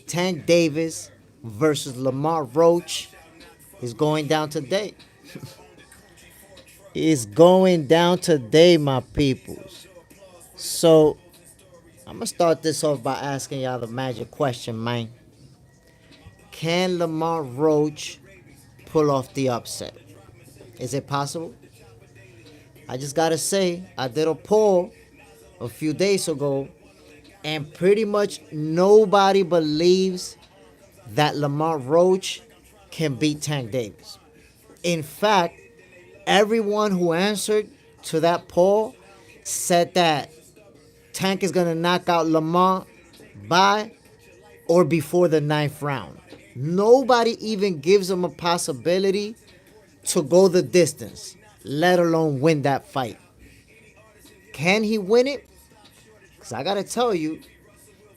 Tank Davis versus Lamont Roach is going down today. It's going down today, my peoples. So I'm gonna start this off by asking y'all the magic question, man. Can Lamont Roach pull off the upset? Is it possible? I just gotta say, I did a poll a few days ago, and pretty much nobody believes that Lamont Roach can beat Tank Davis. In fact, everyone who answered to that poll said that Tank is gonna knock out Lamont by or before the ninth round. Nobody even gives him a possibility to go the distance, let alone win that fight. Can he win it? Because I gotta tell you,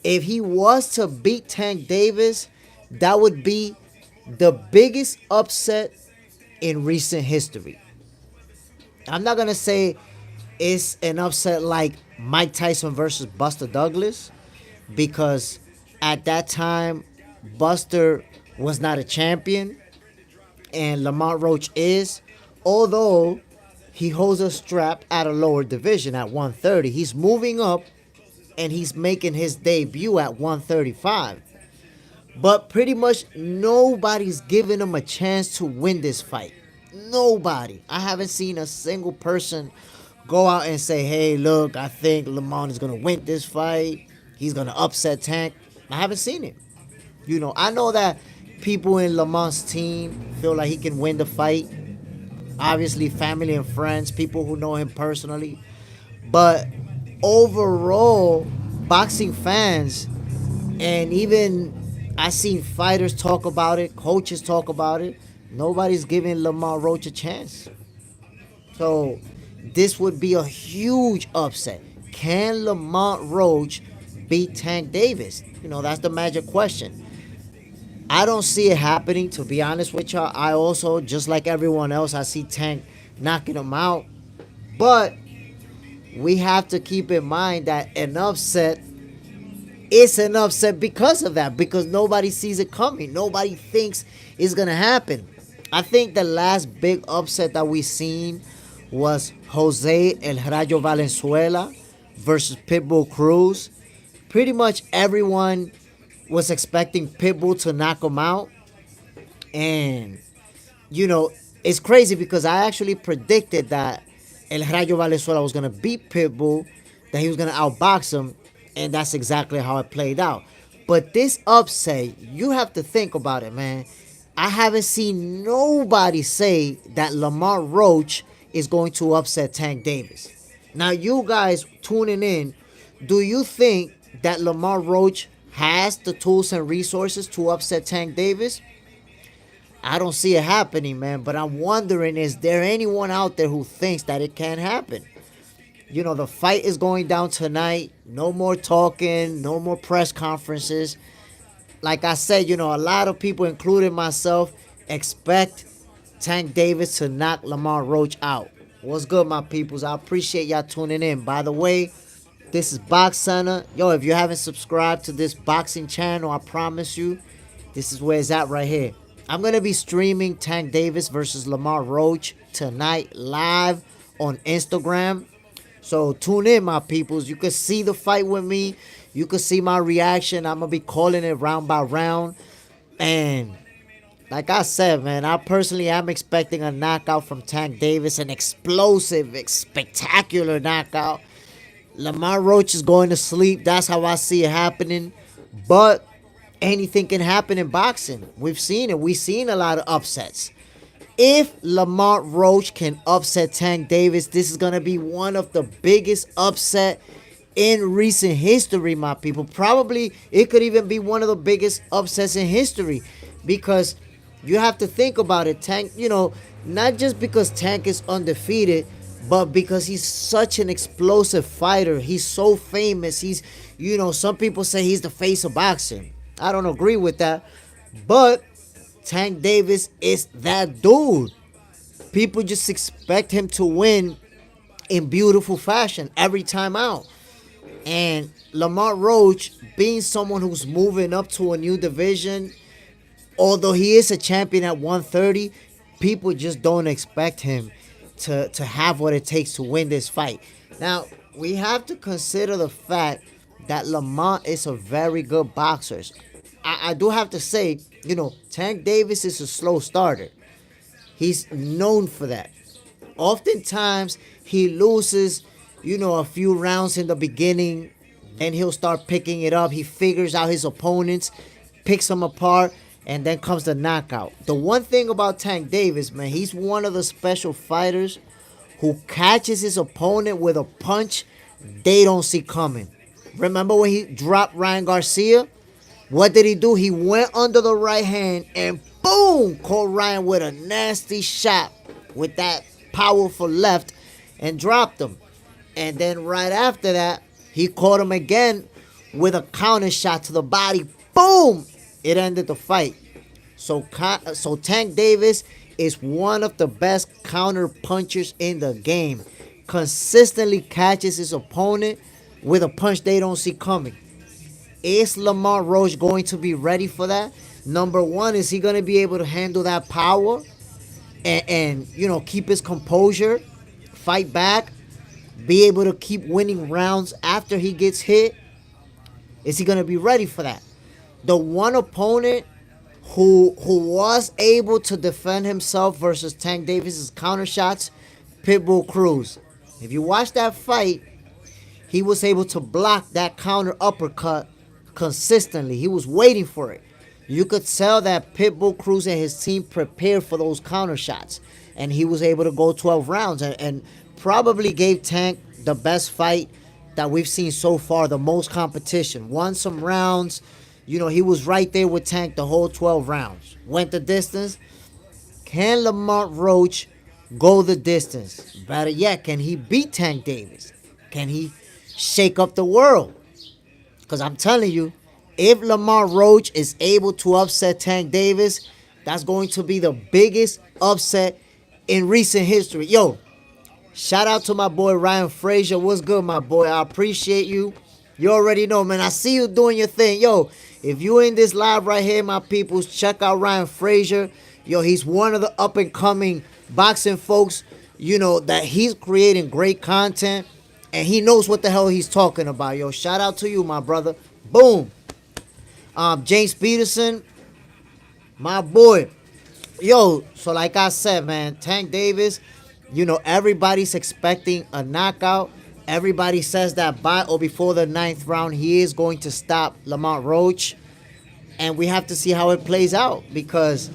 if he was to beat Tank Davis, that would be the biggest upset in recent history. I'm not gonna say it's an upset like Mike Tyson versus Buster Douglas, because at that time Buster was not a champion and Lamont Roach is. Although he holds a strap at a lower division at 130, he's moving up and he's making his debut at 135. But pretty much nobody's giving him a chance to win this fight. Nobody. I haven't seen a single person go out and say, hey, look, I think Lamont is going to win this fight. He's going to upset Tank. I haven't seen it. I know that people in Lamont's team feel like he can win the fight. Obviously, family and friends, people who know him personally. But overall, boxing fans, and even I seen fighters talk about it, coaches talk about it, nobody's giving Lamont Roach a chance. So this would be a huge upset. Can Lamont Roach beat Tank Davis? That's the magic question. I don't see it happening, to be honest with y'all. I also, just like everyone else, I see Tank knocking him out. But we have to keep in mind that an upset is an upset because of that, because nobody sees it coming. Nobody thinks it's going to happen. I think the last big upset that we seen was Jose El Rayo Valenzuela versus Pitbull Cruz. Pretty much everyone was expecting Pitbull to knock him out. And, it's crazy because I actually predicted that El Rayo Valenzuela was going to beat Pitbull, that he was going to outbox him, and that's exactly how it played out. But this upset, you have to think about it, man. I haven't seen nobody say that Lamont Roach is going to upset Tank Davis. Now, you guys tuning in, do you think that Lamont Roach has the tools and resources to upset Tank Davis? I don't see it happening, man. But I'm wondering, is there anyone out there who thinks that it can happen? The fight is going down tonight. No more talking. No more press conferences. Like I said, a lot of people, including myself, expect Tank Davis to knock Lamont Roach out. What's good, my peoples? I appreciate y'all tuning in. By the way, this is Box Center. Yo, if you haven't subscribed to this boxing channel, I promise you, this is where it's at right here. I'm going to be streaming Tank Davis versus Lamont Roach tonight live on Instagram. So tune in, my peoples. You can see the fight with me. You can see my reaction. I'm going to be calling it round by round. And like I said, man, I personally am expecting a knockout from Tank Davis. An explosive, spectacular knockout. Lamont Roach is going to sleep. That's how I see it happening. But anything can happen in boxing. We've seen it. We've seen a lot of upsets. If Lamont Roach can upset Tank Davis, this is going to be one of the biggest upset in recent history, my people. Probably it could even be one of the biggest upsets in history, because you have to think about it. Tank, not just because Tank is undefeated, but because he's such an explosive fighter. He's so famous. He's, some people say he's the face of boxing. I don't agree with that. But Tank Davis is that dude. People just expect him to win in beautiful fashion every time out. And Lamont Roach, being someone who's moving up to a new division, although he is a champion at 130, people just don't expect him to have what it takes to win this fight. Now, we have to consider the fact that Lamont is a very good boxer. I do have to say, Tank Davis is a slow starter. He's known for that. Oftentimes, he loses, a few rounds in the beginning, then he'll start picking it up. He figures out his opponents, picks them apart, and then comes the knockout. The one thing about Tank Davis, man, he's one of the special fighters who catches his opponent with a punch they don't see coming. Remember when he dropped Ryan Garcia? What did he do? He went under the right hand and boom, caught Ryan with a nasty shot with that powerful left and dropped him. And then right after that, he caught him again with a counter shot to the body. Boom! It ended the fight. So Tank Davis is one of the best counter punchers in the game. Consistently catches his opponent with a punch they don't see coming. Is Lamont Roach going to be ready for that? Number one, is he going to be able to handle that power and keep his composure, fight back, be able to keep winning rounds after he gets hit? Is he going to be ready for that? The one opponent who was able to defend himself versus Tank Davis's counter shots, Pitbull Cruz. If you watch that fight, he was able to block that counter uppercut consistently. He was waiting for it. You could tell that Pitbull Cruz and his team prepared for those counter shots, and he was able to go 12 rounds and probably gave Tank the best fight that we've seen so far, the most competition. Won some rounds. He was right there with Tank the whole 12 rounds. Went the distance. Can Lamont Roach go the distance? Better yet, can he beat Tank Davis? Can he shake up the world? Because I'm telling you, if Lamont Roach is able to upset Tank Davis, that's going to be the biggest upset in recent history. Yo, shout out to my boy Ryan Frazier. What's good, my boy? I appreciate you. You already know, man. I see you doing your thing. Yo, if you in this live right here, my peoples, check out Ryan Frazier. Yo, he's one of the up-and-coming boxing folks, that he's creating great content, and he knows what the hell he's talking about. Yo, shout out to you, my brother. Boom. James Peterson, my boy. Yo, so like I said, man, Tank Davis, everybody's expecting a knockout. Everybody says that by or before the 9th round, he is going to stop Lamont Roach. And we have to see how it plays out, because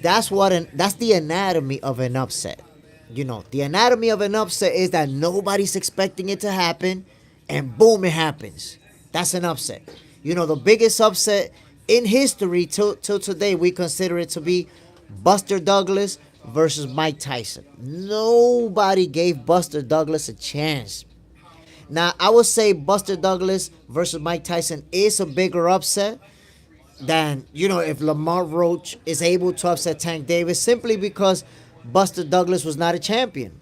that's the anatomy of an upset. The anatomy of an upset is that nobody's expecting it to happen, and boom, it happens. That's an upset. The biggest upset in history till today, we consider it to be Buster Douglas versus Mike Tyson. Nobody gave Buster Douglas a chance. Now, I would say Buster Douglas versus Mike Tyson is a bigger upset than, if Lamont Roach is able to upset Tank Davis, simply because Buster Douglas was not a champion.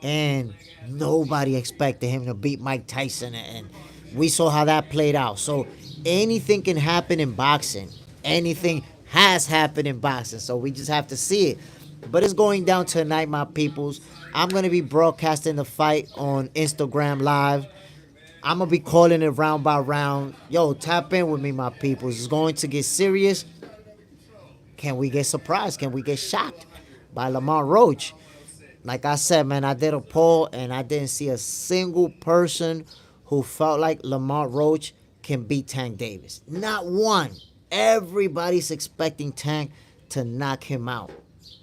And nobody expected him to beat Mike Tyson, and we saw how that played out. So anything can happen in boxing. Anything has happened in boxing. So we just have to see it. But it's going down tonight, my peoples. I'm going to be broadcasting the fight on Instagram Live. I'm going to be calling it round by round. Yo, tap in with me, my peoples. It's going to get serious. Can we get surprised? Can we get shocked by Lamont Roach? Like I said, man, I did a poll, and I didn't see a single person who felt like Lamont Roach can beat Tank Davis. Not one. Everybody's expecting Tank to knock him out.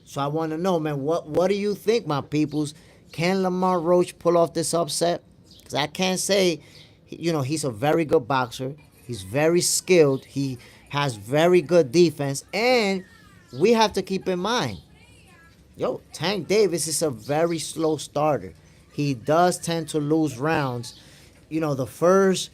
So I want to know, man, what do you think, my peoples? Can Lamont Roach pull off this upset? Because I can't say, he's a very good boxer. He's very skilled. He has very good defense. And we have to keep in mind, Tank Davis is a very slow starter. He does tend to lose rounds. The first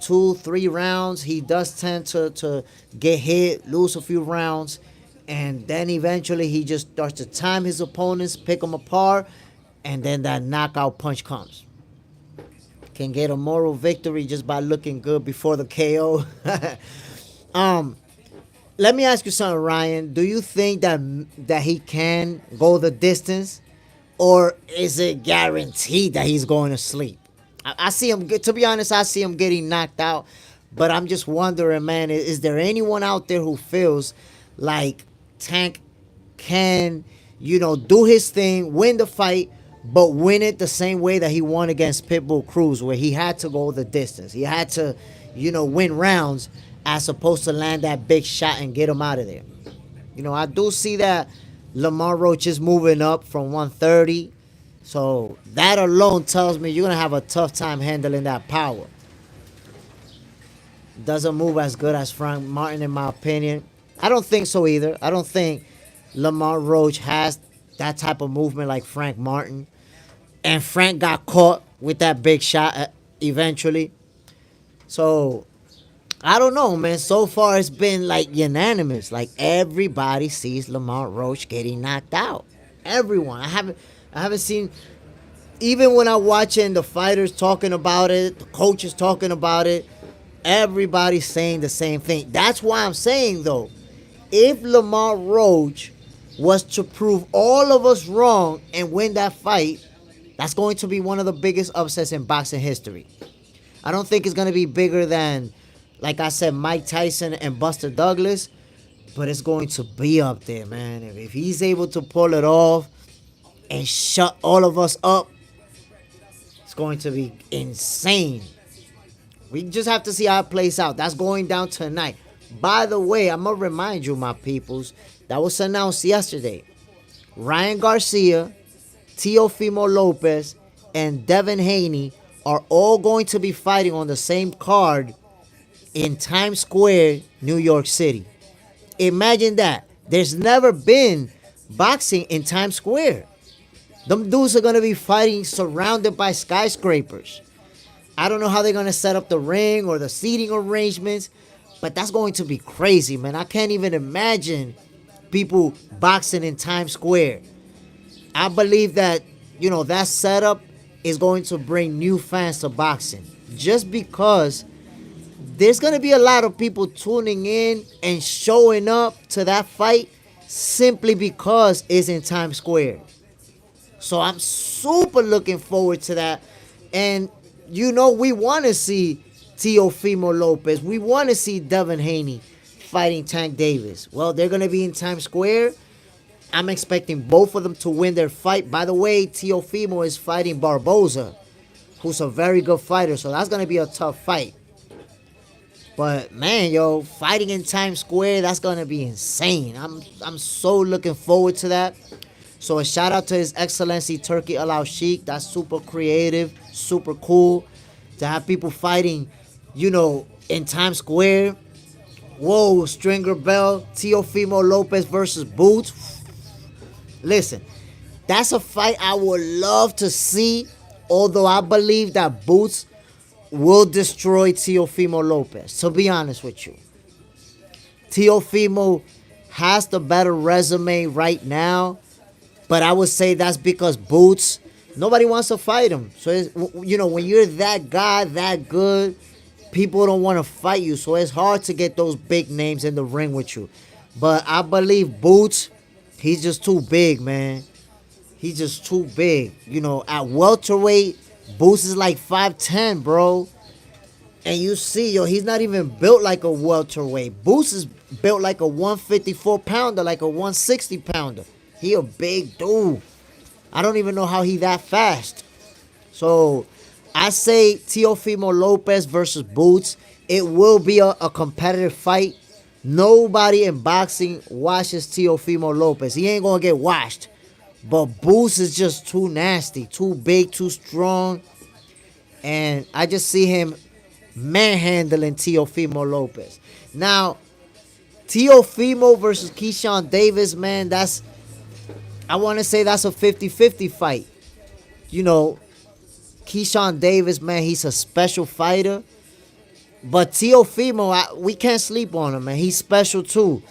2-3 rounds, he does tend to get hit, lose a few rounds. And then eventually he just starts to time his opponents, pick them apart, and then that knockout punch comes. can get a moral victory just by looking good before the KO. um, Let me ask you something, Ryan. Do you think that he can go the distance, or is it guaranteed that he's going to sleep? I see him. To be honest, I see him getting knocked out. But I'm just wondering, man, is there anyone out there who feels like Tank can, do his thing, win the fight, but win it the same way that he won against Pitbull Cruz, where he had to go the distance. He had to, win rounds as opposed to land that big shot and get him out of there. I do see that Lamont Roach is moving up from 130. So that alone tells me you're going to have a tough time handling that power. Doesn't move as good as Frank Martin, in my opinion. I don't think so either. I don't think Lamont Roach has that type of movement like Frank Martin. And Frank got caught with that big shot eventually. So, I don't know, man. So far, it's been like unanimous. Like everybody sees Lamont Roach getting knocked out. Everyone. I haven't seen. Even when I'm watching the fighters talking about it, the coaches talking about it, everybody's saying the same thing. That's why I'm saying, though, if Lamont Roach was to prove all of us wrong and win that fight, that's going to be one of the biggest upsets in boxing history. I don't think it's going to be bigger than, like I said, Mike Tyson and Buster Douglas, but it's going to be up there, man. If he's able to pull it off and shut all of us up, it's going to be insane. We just have to see how it plays out. That's going down tonight. By the way, I'm going to remind you, my peoples, that was announced yesterday. Ryan Garcia, Teofimo Lopez, and Devin Haney are all going to be fighting on the same card in Times Square, New York City. Imagine that. There's never been boxing in Times Square. Them dudes are going to be fighting surrounded by skyscrapers. I don't know how they're going to set up the ring or the seating arrangements, but that's going to be crazy, man. I can't even imagine people boxing in Times Square. I believe that, that setup is going to bring new fans to boxing. Just because there's going to be a lot of people tuning in and showing up to that fight simply because it's in Times Square. So I'm super looking forward to that. And, we want to see Teofimo Lopez. We want to see Devin Haney fighting Tank Davis. Well, they're going to be in Times Square. I'm expecting both of them to win their fight. By the way, Teofimo is fighting Barboza, who's a very good fighter. So that's going to be a tough fight. But, man, fighting in Times Square, that's going to be insane. I'm so looking forward to that. So a shout out to His Excellency Turki Al Sheikh. That's super creative, super cool to have people fighting, in Times Square. Whoa, Stringer Bell, Teofimo Lopez versus Boots. Listen, that's a fight I would love to see, although I believe that Boots will destroy Teofimo Lopez, to be honest with you. Teofimo has the better resume right now, but I would say that's because Boots, nobody wants to fight him. So, when you're that guy, that good, people don't want to fight you. So it's hard to get those big names in the ring with you. But I believe Boots, he's just too big, man. He's just too big. At welterweight, Boots is like 5'10", bro. And you see, he's not even built like a welterweight. Boots is built like a 154-pounder, like a 160-pounder. He a big dude. I don't even know how he that fast. So, I say Teofimo Lopez versus Boots. It will be a competitive fight. Nobody in boxing watches Teofimo Lopez. He ain't going to get washed. But Boots is just too nasty, too big, too strong. And I just see him manhandling Teofimo Lopez. Now, Teofimo versus Keyshawn Davis, man, I want to say that's a 50-50 fight. Keyshawn Davis, man, he's a special fighter. But Teofimo, we can't sleep on him, man. He's special too.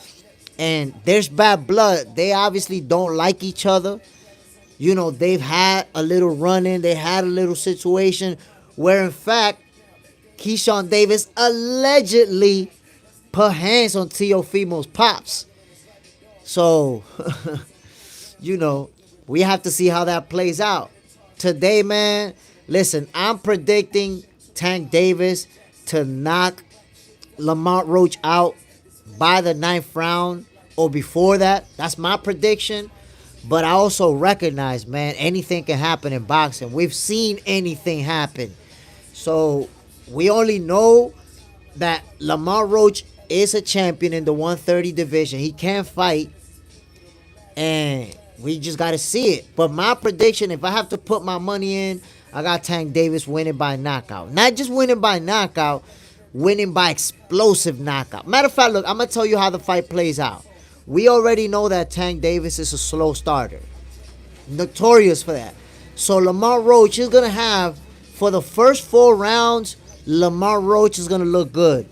And there's bad blood. They obviously don't like each other. They've had a little run-in. They had a little situation where in fact Keyshawn Davis allegedly put hands on Teofimo's pops. So, we have to see how that plays out. Today, man, listen, I'm predicting Tank Davis to knock Lamont Roach out by the 9th round or before that. That's my prediction. But I also recognize, man, anything can happen in boxing. We've seen anything happen. So we only know that Lamont Roach is a champion in the 130 division. He can fight. And we just got to see it. But my prediction, if I have to put my money in, I got Tank Davis winning by knockout. Not just winning by knockout, winning by explosive knockout. Matter of fact, look, I'm going to tell you how the fight plays out. We already know that Tank Davis is a slow starter. Notorious for that. So Lamont Roach is going to have, for the first 4 rounds, Lamont Roach is going to look good.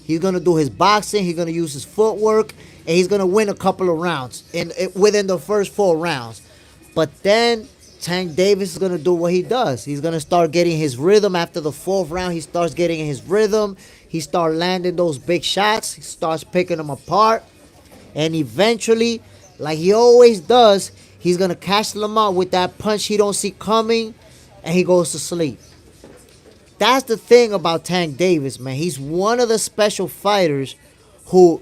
He's going to do his boxing. He's going to use his footwork. And he's going to win a couple of rounds within the first 4 rounds. But then Tank Davis is going to do what he does. He's going to start getting his rhythm. After the 4th round, he starts getting in his rhythm. He starts landing those big shots. He starts picking them apart. And eventually, like he always does, he's going to catch Lamont with that punch he don't see coming. And he goes to sleep. That's the thing about Tank Davis, man. He's one of the special fighters who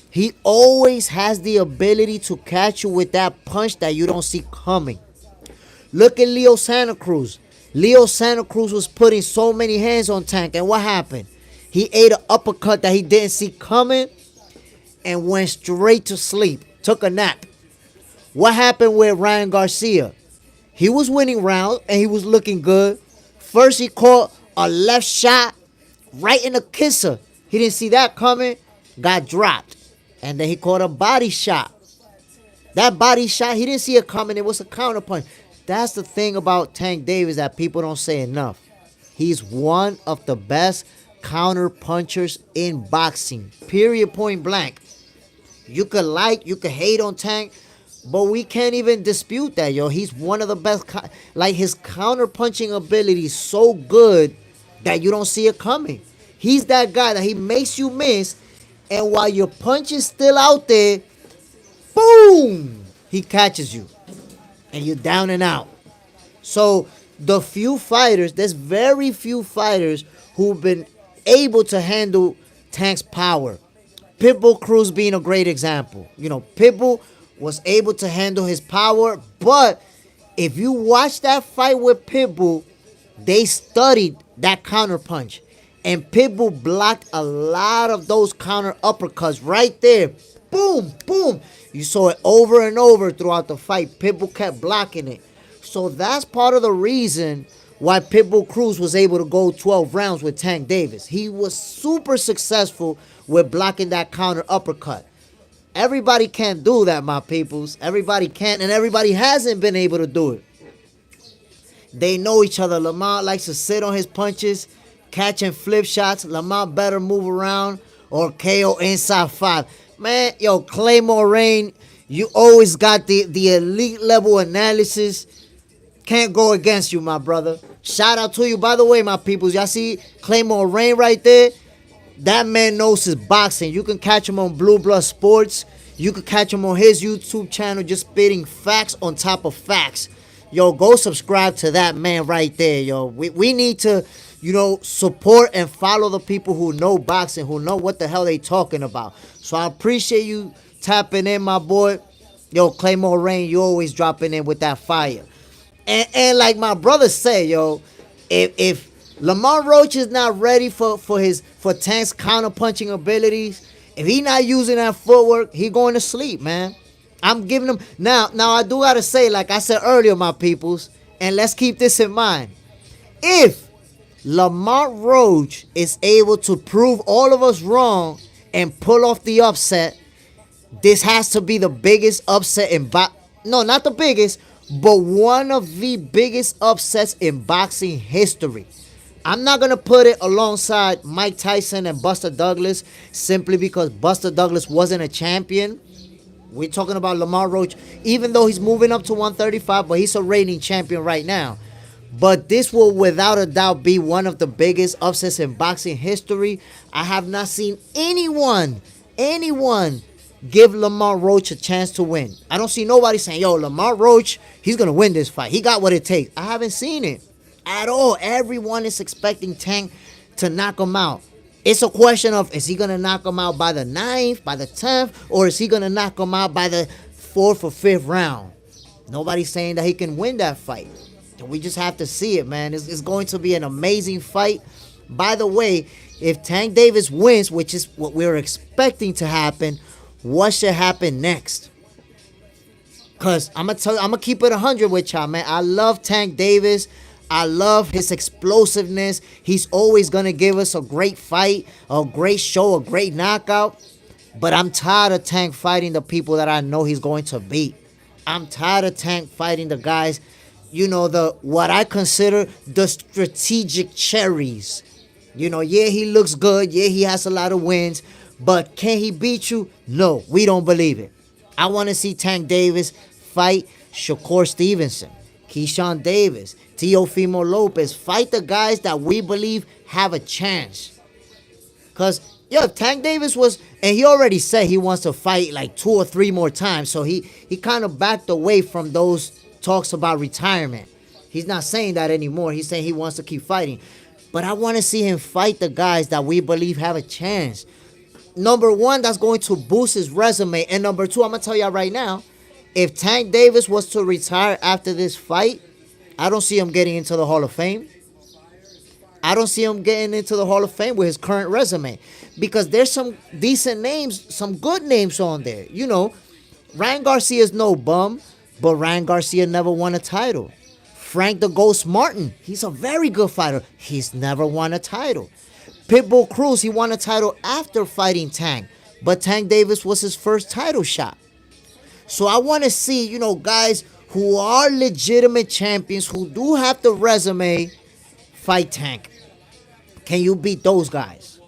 he always has the ability to catch you with that punch that you don't see coming. Look at Leo Santa Cruz. Leo Santa Cruz was putting so many hands on Tank. And what happened? He ate an uppercut that he didn't see coming and went straight to sleep. Took a nap. What happened with Ryan Garcia? He was winning rounds and he was looking good. First he caught a left shot right in the kisser. He didn't see that coming. Got dropped. And then he caught a body shot. That body shot, he didn't see it coming. It was a counterpunch. That's the thing about Tank Davis that people don't say enough. He's one of the best counter punchers in boxing. Period, point blank. You could hate on Tank, but we can't even dispute that, yo. He's one of the best. His counter punching ability is so good that you don't see it coming. He's that guy that he makes you miss. And while your punch is still out there, boom, he catches you. And you're down and out. So there's very few fighters who've been able to handle Tank's power. Pitbull Cruz being a great example. Pitbull was able to handle his power. But if you watch that fight with Pitbull, they studied that counter punch. And Pitbull blocked a lot of those counter uppercuts right there. Boom, boom. You saw it over and over throughout the fight. Pitbull kept blocking it. So that's part of the reason why Pitbull Cruz was able to go 12 rounds with Tank Davis. He was super successful with blocking that counter uppercut. Everybody can't do that, my peoples. Everybody can't, and everybody hasn't been able to do it. They know each other. Lamont likes to sit on his punches, catching flip shots. Lamont better move around or KO inside 5. Man, yo, Claymore Rain, you always got the elite level analysis. Can't go against you, my brother. Shout out to you. By the way, my peoples, y'all see Claymore Rain right there? That man knows his boxing. You can catch him on Blue Blood Sports. You can catch him on his YouTube channel just spitting facts on top of facts. Yo, go subscribe to that man right there, yo. We need to, support and follow the people who know boxing, who know what the hell they talking about. So I appreciate you tapping in, my boy. Yo, Claymore Rain, you always dropping in with that fire. And like my brother said, yo, if Lamont Roach is not ready for Tank's counter-punching abilities, if he not using that footwork, he going to sleep, man. I'm giving him... Now I do got to say, like I said earlier, my peoples, and let's keep this in mind. If Lamont Roach is able to prove all of us wrong and pull off the upset, this has to be the biggest upset in no, not the biggest, but one of the biggest upsets in boxing history. I'm not going to put it alongside Mike Tyson and Buster Douglas simply because Buster Douglas wasn't a champion. We're talking about Lamont Roach, even though he's moving up to 135, but he's a reigning champion right now. But this will without a doubt be one of the biggest upsets in boxing history. I have not seen anyone give Lamont Roach a chance to win. I don't see nobody saying, yo, Lamont Roach, he's going to win this fight. He got what it takes. I haven't seen it at all. Everyone is expecting Tank to knock him out. It's a question of, is he going to knock him out by the 9th, by the 10th, or is he going to knock him out by the 4th or 5th round? Nobody's saying that he can win that fight. We just have to see it, man. It's going to be an amazing fight. By the way, if Tank Davis wins, which is what we're expecting to happen, what should happen next? Because I'm going to keep it 100 with y'all, man. I love Tank Davis. I love his explosiveness. He's always going to give us a great fight, a great show, a great knockout. But I'm tired of Tank fighting the people that I know he's going to beat. I'm tired of Tank fighting the guys, you know, what I consider the strategic cherries. You know, yeah, he looks good. Yeah, he has a lot of wins. But can he beat you? No, we don't believe it. I want to see Tank Davis fight Shakur Stevenson, Keyshawn Davis, Teofimo Lopez. Fight the guys that we believe have a chance. Because, yo, if Tank Davis was, and he already said he wants to fight like 2 or 3 more times, so he kind of backed away from those talks about retirement. He's not saying that anymore. He's saying he wants to keep fighting. But I want to see him fight the guys that we believe have a chance. Number one, that's going to boost his resume. And number two, I'm going to tell y'all right now, if Tank Davis was to retire after this fight, I don't see him getting into the Hall of Fame. I don't see him getting into the Hall of Fame with his current resume. Because there's some decent names, some good names on there. You know, Ryan Garcia's no bum, but Ryan Garcia never won a title. Frank the Ghost Martin, he's a very good fighter. He's never won a title. Pitbull Cruz, he won a title after fighting Tank. But Tank Davis was his first title shot. So I want to see, you know, guys who are legitimate champions, who do have the resume, fight Tank. Can you beat those guys?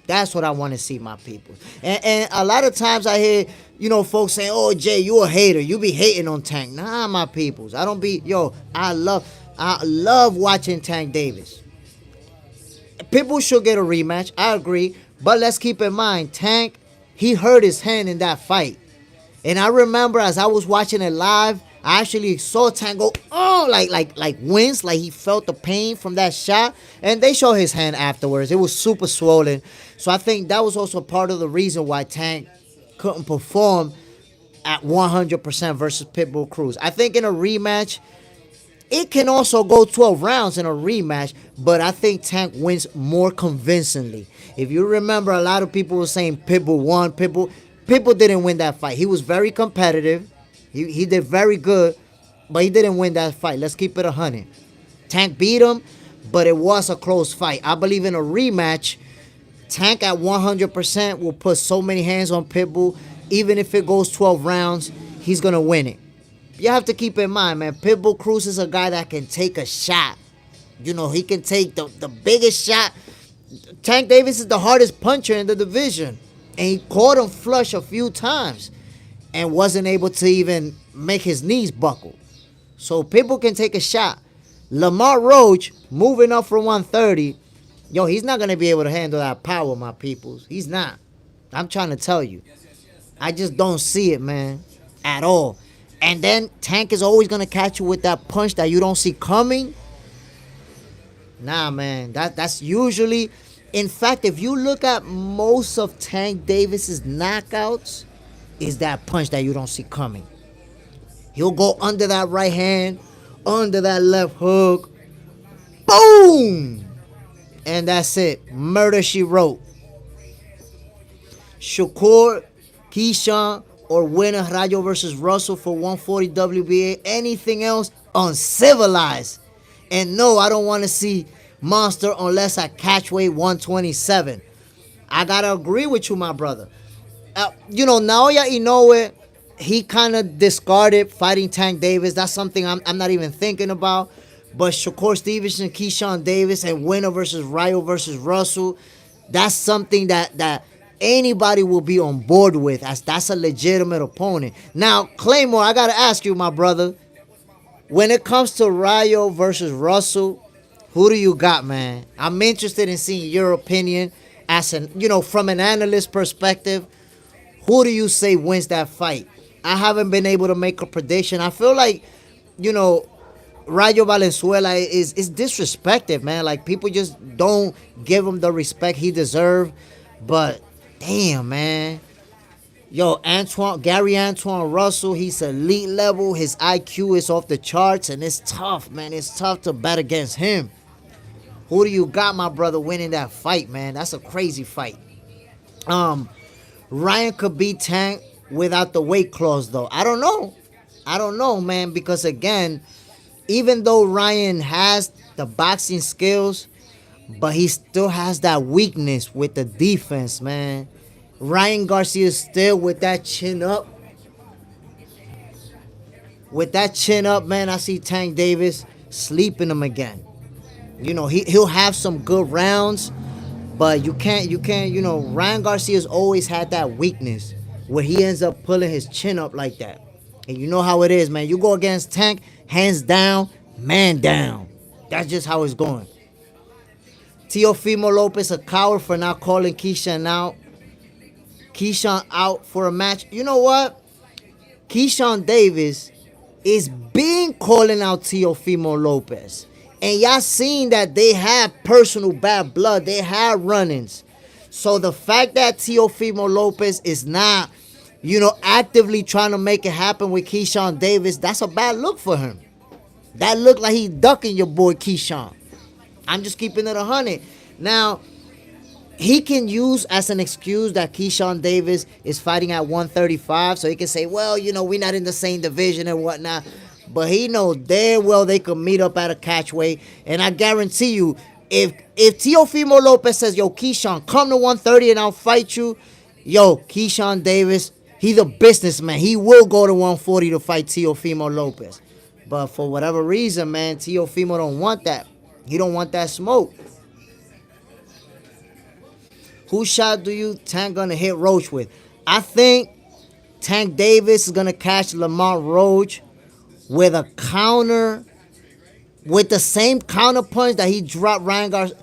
That's what I want to see, my people. And a lot of times I hear, you know, folks saying, oh, Jay, you a hater. You be hating on Tank. Nah, my peoples. I don't be, I love watching Tank Davis. People should get a rematch. I agree. But let's keep in mind, Tank, he hurt his hand in that fight. And I remember as I was watching it live, I actually saw Tank go, oh, like wince, like he felt the pain from that shot. And they showed his hand afterwards. It was super swollen. So I think that was also part of the reason why Tank couldn't perform at 100% versus Pitbull Cruz. I think in a rematch, it can also go 12 rounds in a rematch, but I think Tank wins more convincingly. If you remember, a lot of people were saying Pitbull won. Pitbull didn't win that fight. He was very competitive. He did very good, but he didn't win that fight. Let's keep it 100. Tank beat him, but it was a close fight. I believe in a rematch, Tank at 100% will put so many hands on Pitbull. Even if it goes 12 rounds, he's going to win it. You have to keep in mind, man, Pitbull Cruz is a guy that can take a shot. You know, he can take the biggest shot. Tank Davis is the hardest puncher in the division. And he caught him flush a few times and wasn't able to even make his knees buckle. So Pitbull can take a shot. Lamont Roach, moving up from 130, he's not going to be able to handle that power, my peoples. He's not. I'm trying to tell you. I just don't see it, man, at all. And then Tank is always going to catch you with that punch that you don't see coming. Nah, man, that's usually... In fact, if you look at most of Tank Davis's knockouts, is that punch that you don't see coming. He'll go under that right hand, under that left hook. Boom! And that's it. Murder, she wrote. Shakur, Keyshawn, or winner Rayo versus Russell for 140 WBA. Anything else, uncivilized. And no, I don't want to see Monster unless I catch weight 127. I gotta agree with you, my brother. Naoya Inoue, he kind of discarded fighting Tank Davis. That's something I'm not even thinking about. But Shakur Stevenson, Keyshawn Davis, and winner versus Rayo versus Russell, that's something that anybody will be on board with. That's a legitimate opponent. Now, Claymore, I gotta ask you, my brother, When it comes to Rayo versus Russell, who do you got, man? I'm interested in seeing your opinion as an, from an analyst perspective. Who do you say wins that fight? I haven't been able to make a prediction. I feel like, you know, Rayo Valenzuela is disrespected, man. Like people just don't give him the respect he deserves. But damn, man. Yo, Gary Antoine Russell, he's elite level. His IQ is off the charts, and it's tough, man. It's tough to bet against him. Who do you got, my brother, winning that fight, man? That's a crazy fight. Ryan could beat Tank without the weight clause, though. I don't know. I don't know, man, because again, even though Ryan has the boxing skills, but he still has that weakness with the defense, man. Ryan Garcia is still with that chin up. With that chin up, man, I see Tank Davis sleeping him again. He'll have some good rounds, but you can't, Ryan Garcia's always had that weakness where he ends up pulling his chin up like that. And you know how it is, man. You go against Tank, hands down, man down. That's just how it's going. Teofimo Lopez a coward for not calling Keyshawn out. Keyshawn out for a match. You know what? Keyshawn Davis is being calling out Teofimo Lopez. And y'all seen that they have personal bad blood. They have run-ins. So the fact that Teofimo Lopez is not, actively trying to make it happen with Keyshawn Davis, that's a bad look for him. That look like he's ducking your boy Keyshawn. I'm just keeping it 100. Now, he can use as an excuse that Keyshawn Davis is fighting at 135, so he can say, well, we're not in the same division and whatnot. But he knows damn well they could meet up at a catchweight. And I guarantee you, if Teofimo Lopez says, yo, Keyshawn, come to 130 and I'll fight you, yo, Keyshawn Davis, he's a businessman. He will go to 140 to fight Teofimo Lopez. But for whatever reason, man, Teofimo don't want that. He don't want that smoke. Whose shot do you Tank gonna hit Roach with? I think Tank Davis is gonna catch Lamont Roach with a counter, with the same counter punch that he dropped Ryan Garcia.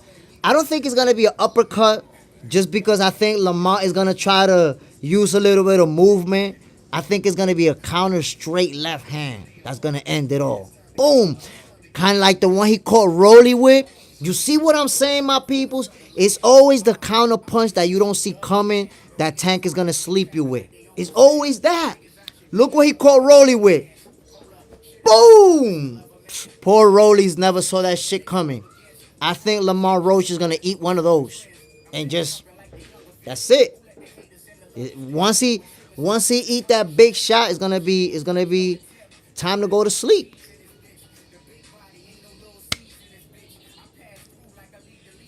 I don't think it's gonna be an uppercut, just because I think Lamont is gonna try to use a little bit of movement. I think it's gonna be a counter straight left hand that's gonna end it all. Boom. Kind of like the one he caught Rolly with. You see what I'm saying, my peoples? It's always the counter punch that you don't see coming that Tank is going to sleep you with. It's always that. Look what he caught Rolly with. Boom! Poor Rolly's never saw that shit coming. I think Lamont Roach is going to eat one of those. And just, that's it. Once he eat that big shot, it's going to be time to go to sleep.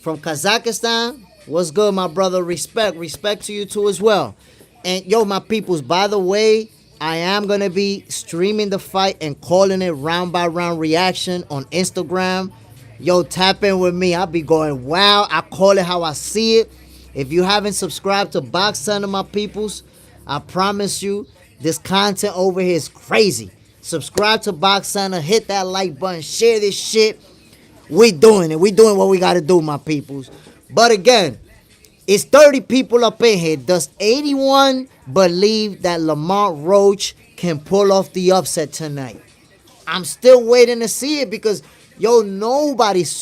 From Kazakhstan, what's good, my brother? Respect to you too as well. And yo, my peoples, by the way, I am gonna be streaming the fight and calling it round by round reaction on Instagram. Yo, tap in with me. I'll be going wow. I call it how I see it. If you haven't subscribed to Box Center, my peoples, I promise you, this content over here is crazy. Subscribe to Box Center, hit that like button, share this shit. We doing it. We doing what we got to do, my peoples. But again, it's 30 people up in here. Does 81 believe that Lamont Roach can pull off the upset tonight? I'm still waiting to see it because, yo, nobody has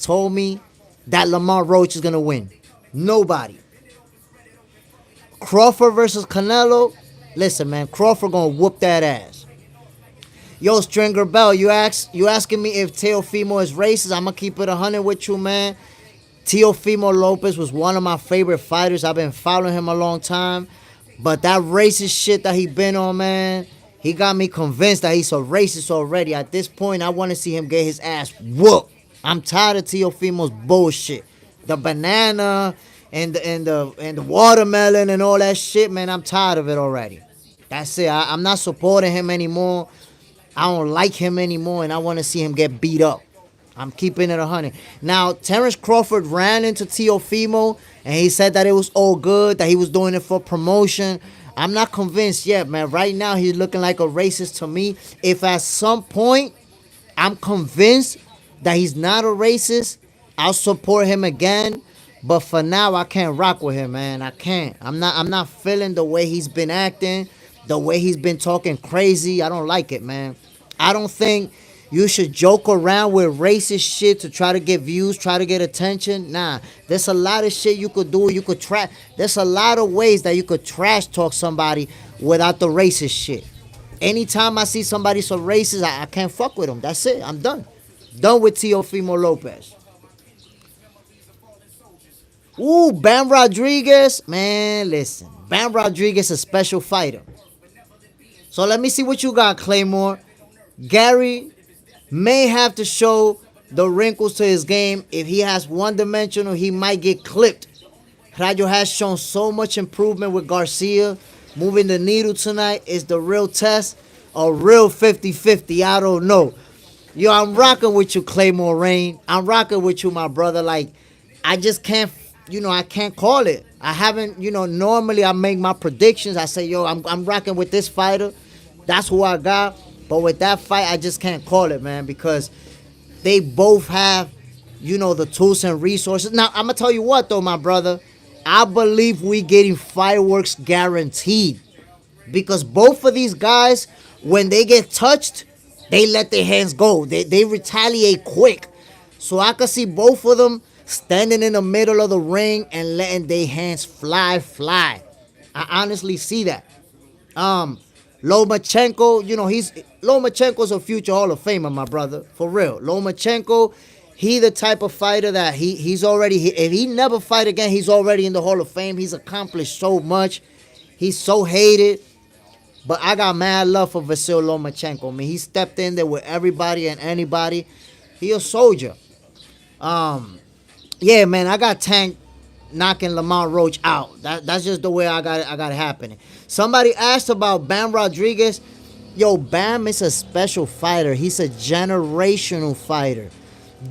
told me that Lamont Roach is going to win. Nobody. Crawford versus Canelo. Listen, man, Crawford going to whoop that ass. Yo, Stringer Bell, you asking me if Teofimo is racist? I'm going to keep it 100 with you, man. Teofimo Lopez was one of my favorite fighters. I've been following him a long time. But that racist shit that he been on, man, he got me convinced that he's a racist already. At this point, I want to see him get his ass whooped. I'm tired of Teofimo's bullshit. The banana and the watermelon and all that shit, man, I'm tired of it already. That's it. I'm not supporting him anymore. I don't like him anymore, and I want to see him get beat up. I'm keeping it 100. Now, Terrence Crawford ran into Teofimo, and he said that it was all good, that he was doing it for promotion. I'm not convinced yet, man. Right now, he's looking like a racist to me. If at some point I'm convinced that he's not a racist, I'll support him again. But for now, I can't rock with him, man. I can't. I'm not feeling the way he's been acting, the way he's been talking crazy. I don't like it, man. I don't think you should joke around with racist shit to try to get views, try to get attention. Nah, there's a lot of shit you could do. You could trash. There's a lot of ways that you could trash talk somebody without the racist shit. Anytime I see somebody so racist, I can't fuck with them. That's it. I'm done. Done with Teofimo Lopez. Ooh, Bam Rodriguez. Man, listen. Bam Rodriguez is a special fighter. So let me see what you got, Claymore. Gary may have to show the wrinkles to his game. If he has one dimensional, he might get clipped. Rayo has shown so much improvement with Garcia. Moving the needle tonight is the real test. A real 50-50. I don't know. Yo, I'm rocking with you, Claymore Rain. I'm rocking with you, my brother. Like, I just can't, I can't call it. I haven't, normally I make my predictions. I say, yo, I'm rocking with this fighter. That's who I got. But with that fight, I just can't call it, man, because they both have, the tools and resources. Now, I'm going to tell you what, though, my brother. I believe we getting fireworks guaranteed. Because both of these guys, when they get touched, they let their hands go. They retaliate quick. So I could see both of them standing in the middle of the ring and letting their hands fly. I honestly see that. Lomachenko, Lomachenko's a future Hall of Famer, my brother. For real. Lomachenko, he the type of fighter that he's already, if he never fight again, he's already in the Hall of Fame. He's accomplished so much. He's so hated. But I got mad love for Vasyl Lomachenko. I mean, he stepped in there with everybody and anybody. He a soldier. Yeah, man, I got Tank knocking Lamont Roach out. That's just the way I got it happening. Somebody asked about Bam Rodriguez. Yo, Bam is a special fighter. He's a generational fighter.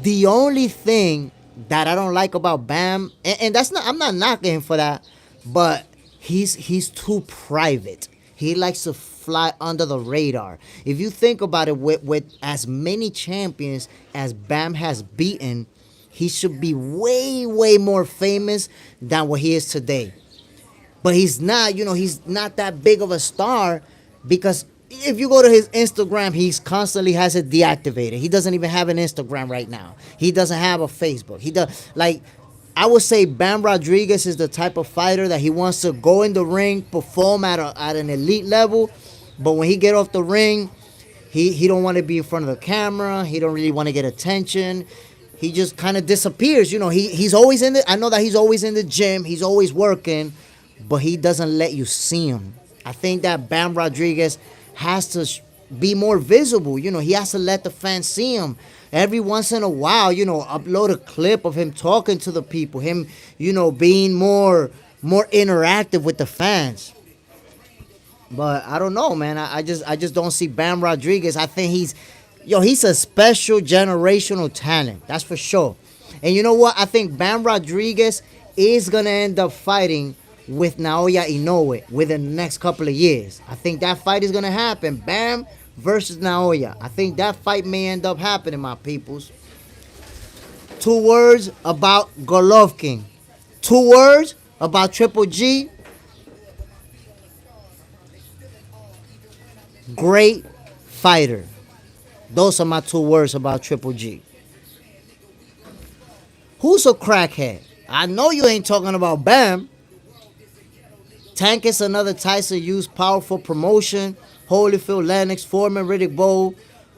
The only thing that I don't like about Bam, and that's not, I'm not knocking him for that, but he's too private. He likes to fly under the radar. If you think about it, with as many champions as Bam has beaten, he should be way, way more famous than what he is today. But he's not, he's not that big of a star, because if you go to his Instagram, he constantly has it deactivated. He doesn't even have an Instagram right now. He doesn't have a Facebook. He does, like, I would say Bam Rodriguez is the type of fighter that he wants to go in the ring, perform at an elite level, but when he get off the ring, he don't want to be in front of the camera. He don't really want to get attention. He just kind of disappears. He's always in the, I know that he's always in the gym. He's always working, but he doesn't let you see him. I think that Bam Rodriguez has to be more visible. He has to let the fans see him. Every once in a while, upload a clip of him talking to the people, him, being more interactive with the fans. But I don't know, man. I just don't see Bam Rodriguez. I think he's a special generational talent. That's for sure. And you know what? I think Bam Rodriguez is going to end up fighting with Naoya Inoue within the next couple of years. I think that fight is going to happen. Bam versus Naoya. I think that fight may end up happening, my peoples. 2 words about Golovkin. 2 words about Triple G. Great fighter. Those are my 2 words about Triple G. Who's a crackhead? I know you ain't talking about Bam. Tank is another Tyson used powerful promotion. Holyfield, Lennox, Foreman, Riddick Bowe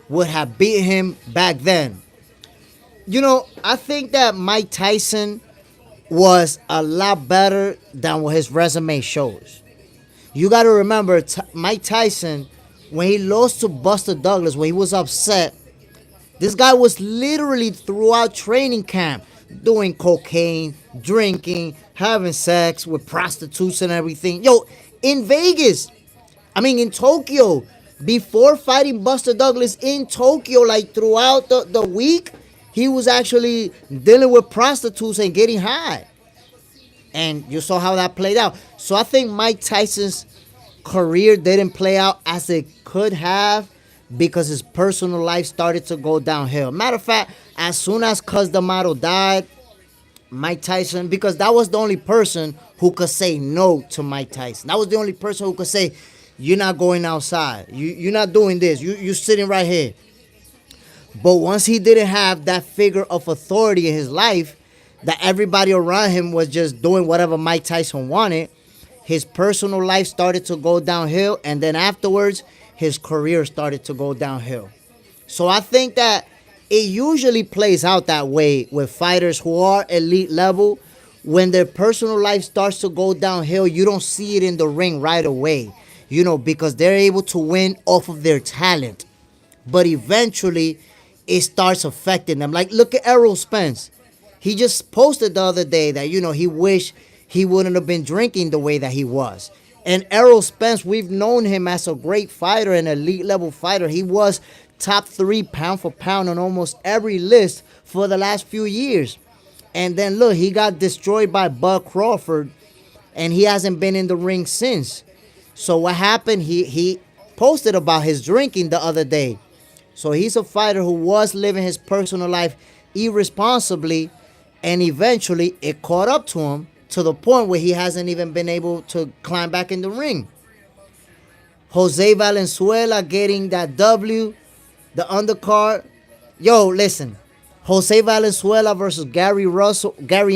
would have beaten him back then. I think that Mike Tyson was a lot better than what his resume shows. You got to remember, Mike Tyson, when he lost to Buster Douglas, when he was upset, this guy was literally throughout training camp doing cocaine, drinking, having sex with prostitutes and everything. Yo, in Vegas, in Tokyo, before fighting Buster Douglas in Tokyo, like throughout the week, he was actually dealing with prostitutes and getting high. And you saw how that played out. So I think Mike Tyson's career didn't play out as it could have because his personal life started to go downhill. Matter of fact, as soon as Cus D'Amato died, Mike Tyson, because that was the only person who could say no to Mike Tyson. That was the only person who could say, you're not going outside. You're not doing this. You're sitting right here. But once he didn't have that figure of authority in his life, that everybody around him was just doing whatever Mike Tyson wanted, his personal life started to go downhill, and then afterwards, his career started to go downhill. So I think that it usually plays out that way with fighters who are elite level. When their personal life starts to go downhill, you don't see it in the ring right away, because they're able to win off of their talent. But eventually, it starts affecting them. Like, look at Errol Spence. He just posted the other day that, he wished he wouldn't have been drinking the way that he was. And Errol Spence, we've known him as a great fighter, an elite level fighter. He was top 3 pound for pound on almost every list for the last few years. And then look, he got destroyed by Bud Crawford, and he hasn't been in the ring since. So what happened? He posted about his drinking the other day. So he's a fighter who was living his personal life irresponsibly, and eventually it caught up to him to the point where he hasn't even been able to climb back in the ring. Jose Valenzuela getting that W, the undercard. Yo, listen. Jose Valenzuela versus Gary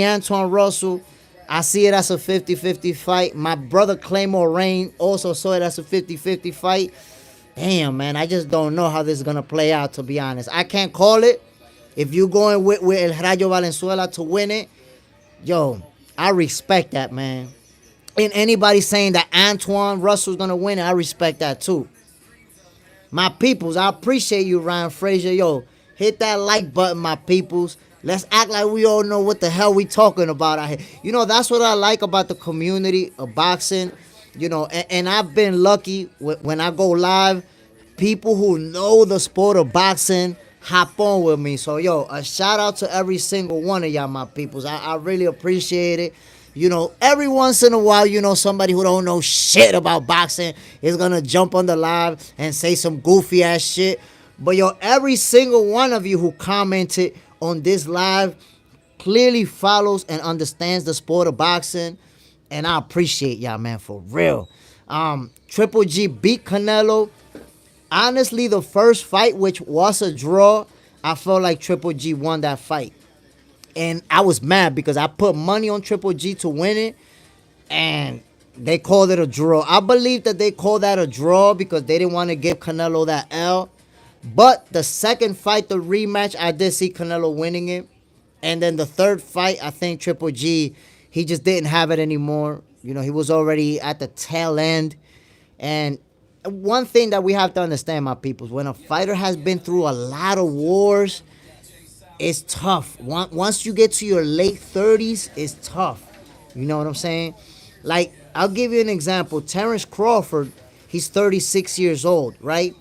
Antoine Russell. I see it as a 50-50 fight. My brother Claymore Rain also saw it as a 50-50 fight. Damn, man, I just don't know how this is going to play out, to be honest. I can't call it. If you're going with El Rayo Valenzuela to win it, yo, I respect that, man. And anybody saying that Antoine Russell's going to win it, I respect that too. My peoples, I appreciate you, Ryan Frazier. Yo, hit that like button, my peoples. Let's act like we all know what the hell we talking about out here. That's what I like about the community of boxing. And I've been lucky when I go live, people who know the sport of boxing hop on with me. So, yo, a shout out to every single one of y'all, my peoples. I really appreciate it. Every once in a while, somebody who don't know shit about boxing is going to jump on the live and say some goofy ass shit. But, yo, every single one of you who commented on this live clearly follows and understands the sport of boxing. And I appreciate y'all, man, for real. Triple G beat Canelo. Honestly, the first fight, which was a draw, I felt like Triple G won that fight. And I was mad because I put money on Triple G to win it, and they called it a draw. I believe that they called that a draw because they didn't want to give Canelo that L. But the second fight, the rematch, I did see Canelo winning it. And then the third fight, I think Triple G, he just didn't have it anymore. He was already at the tail end. And one thing that we have to understand, my people, when a fighter has been through a lot of wars, it's tough. Once you get to your late 30s, it's tough. You know what I'm saying? Like, I'll give you an example. Terrence Crawford, he's 36 years old, right?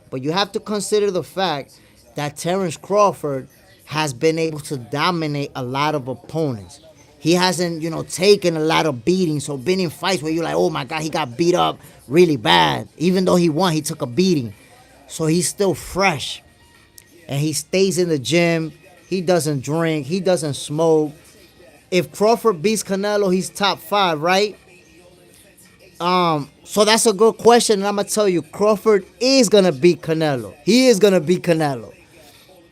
But you have to consider the fact that Terrence Crawford has been able to dominate a lot of opponents. He hasn't, taken a lot of beatings or been in fights where you're like, oh my God, he got beat up really bad. Even though he won, he took a beating. So he's still fresh. And he stays in the gym. He doesn't drink. He doesn't smoke. If Crawford beats Canelo, he's top 5, right? So that's a good question. And I'm going to tell you, Crawford is going to beat Canelo. He is going to beat Canelo.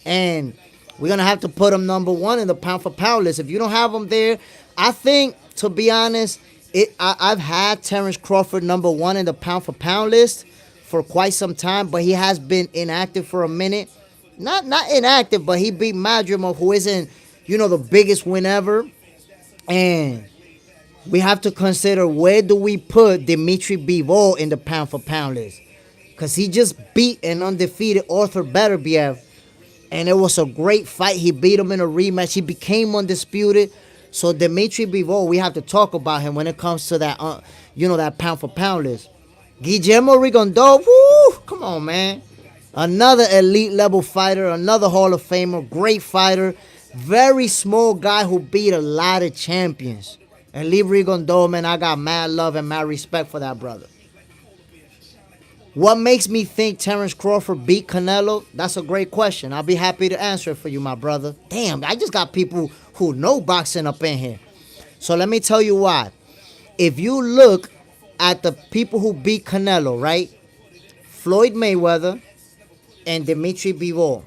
And we're going to have to put him number 1 in the pound for pound list. If you don't have him there, I think, to be honest, I've had Terrence Crawford number 1 in the pound for pound list for quite some time, but he has been inactive for a minute. Not inactive, but he beat Madrimov, who isn't, the biggest win ever. And we have to consider, where do we put Dimitri Bivol in the pound for pound list? Because he just beat an undefeated Arthur Beterbiev. And it was a great fight. He beat him in a rematch. He became undisputed. So Dimitri Bivol, we have to talk about him when it comes to that, that pound for pound list. Guillermo Rigondeaux, woo, come on, man. Another elite level fighter, another Hall of Famer, great fighter, very small guy who beat a lot of champions. And Lee Rigondeaux, man, I got mad love and mad respect for that brother. What makes me think Terrence Crawford beat Canelo? That's a great question. I'll be happy to answer it for you, my brother. Damn, I just got people who know boxing up in here. So let me tell you why. If you look at the people who beat Canelo, right? Floyd Mayweather and Dimitri Bivol.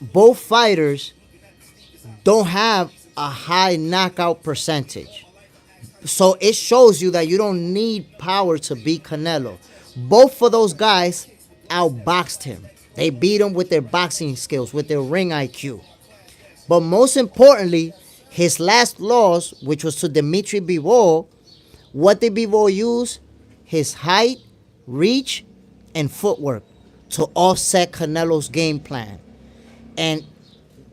Both fighters don't have a high knockout percentage. So it shows you that you don't need power to beat Canelo. Both of those guys outboxed him. They beat him with their boxing skills, with their ring IQ. But most importantly, his last loss, which was to Dimitri Bivol, what did Bivol use? His height, reach, and footwork to offset Canelo's game plan. And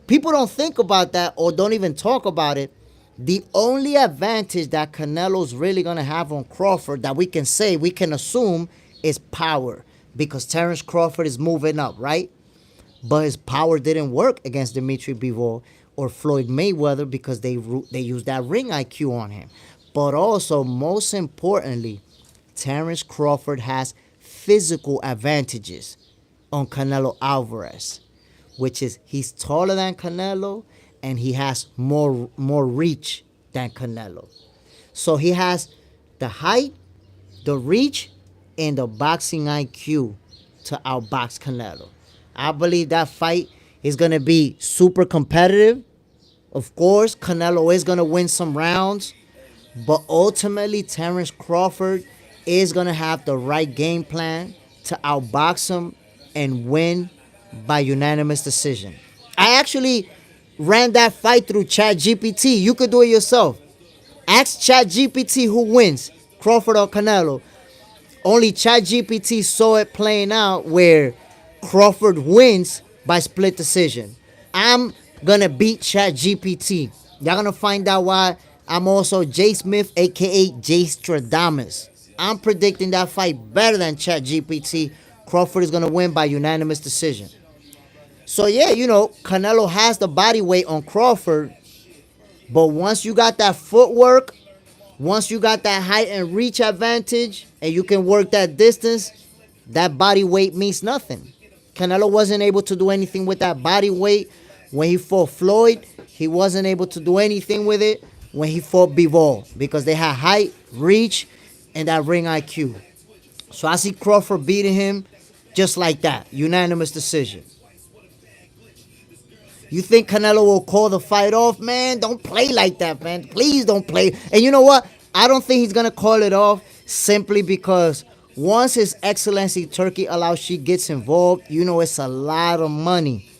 people don't think about that or don't even talk about it. The only advantage that Canelo's really going to have on Crawford that we can say, we can assume, is power. Because Terrence Crawford is moving up, right? But his power didn't work against Dimitri Bivol or Floyd Mayweather because they used that ring IQ on him. But also, most importantly, Terrence Crawford has physical advantages on Canelo Alvarez, which is he's taller than Canelo and he has more reach than Canelo. So he has the height, the reach, and the boxing IQ to outbox Canelo. I believe that fight is going to be super competitive. Of course, Canelo is going to win some rounds, but ultimately Terrence Crawford is going to have the right game plan to outbox him and win by unanimous decision. I actually ran that fight through ChatGPT. You could do it yourself. Ask ChatGPT who wins, Crawford or Canelo. Only ChatGPT saw it playing out where Crawford wins by split decision. I'm gonna beat ChatGPT. Y'all gonna find out why I'm also Jay Smith, aka Jay Stradamus. I'm predicting that fight better than ChatGPT. Crawford is gonna win by unanimous decision. So yeah, Canelo has the body weight on Crawford, but once you got that footwork, once you got that height and reach advantage, and you can work that distance, that body weight means nothing. Canelo wasn't able to do anything with that body weight when he fought Floyd. He wasn't able to do anything with it when he fought Bivol because they had height, reach, and that ring IQ. So I see Crawford beating him just like that. Unanimous decision. You think Canelo will call the fight off? Man, don't play like that, man. Please don't play. And you know what? I don't think he's going to call it off simply because once His Excellency Turkey Al-Sheikh gets involved, it's a lot of money.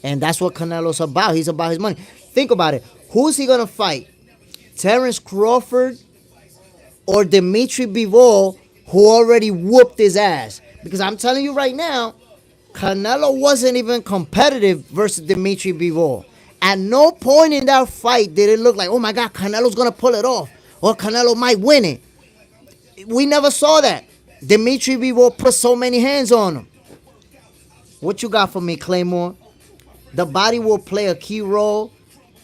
And that's what Canelo's about. He's about his money. Think about it. Who's he going to fight? Terrence Crawford or Dimitri Bivol, who already whooped his ass? Because I'm telling you right now, Canelo wasn't even competitive versus Dimitri Bivol. At no point in that fight did it look like, oh my God, Canelo's going to pull it off or Canelo might win it. We never saw that. Dimitri Bivol put so many hands on him. What you got for me, Claymore? The body will play a key role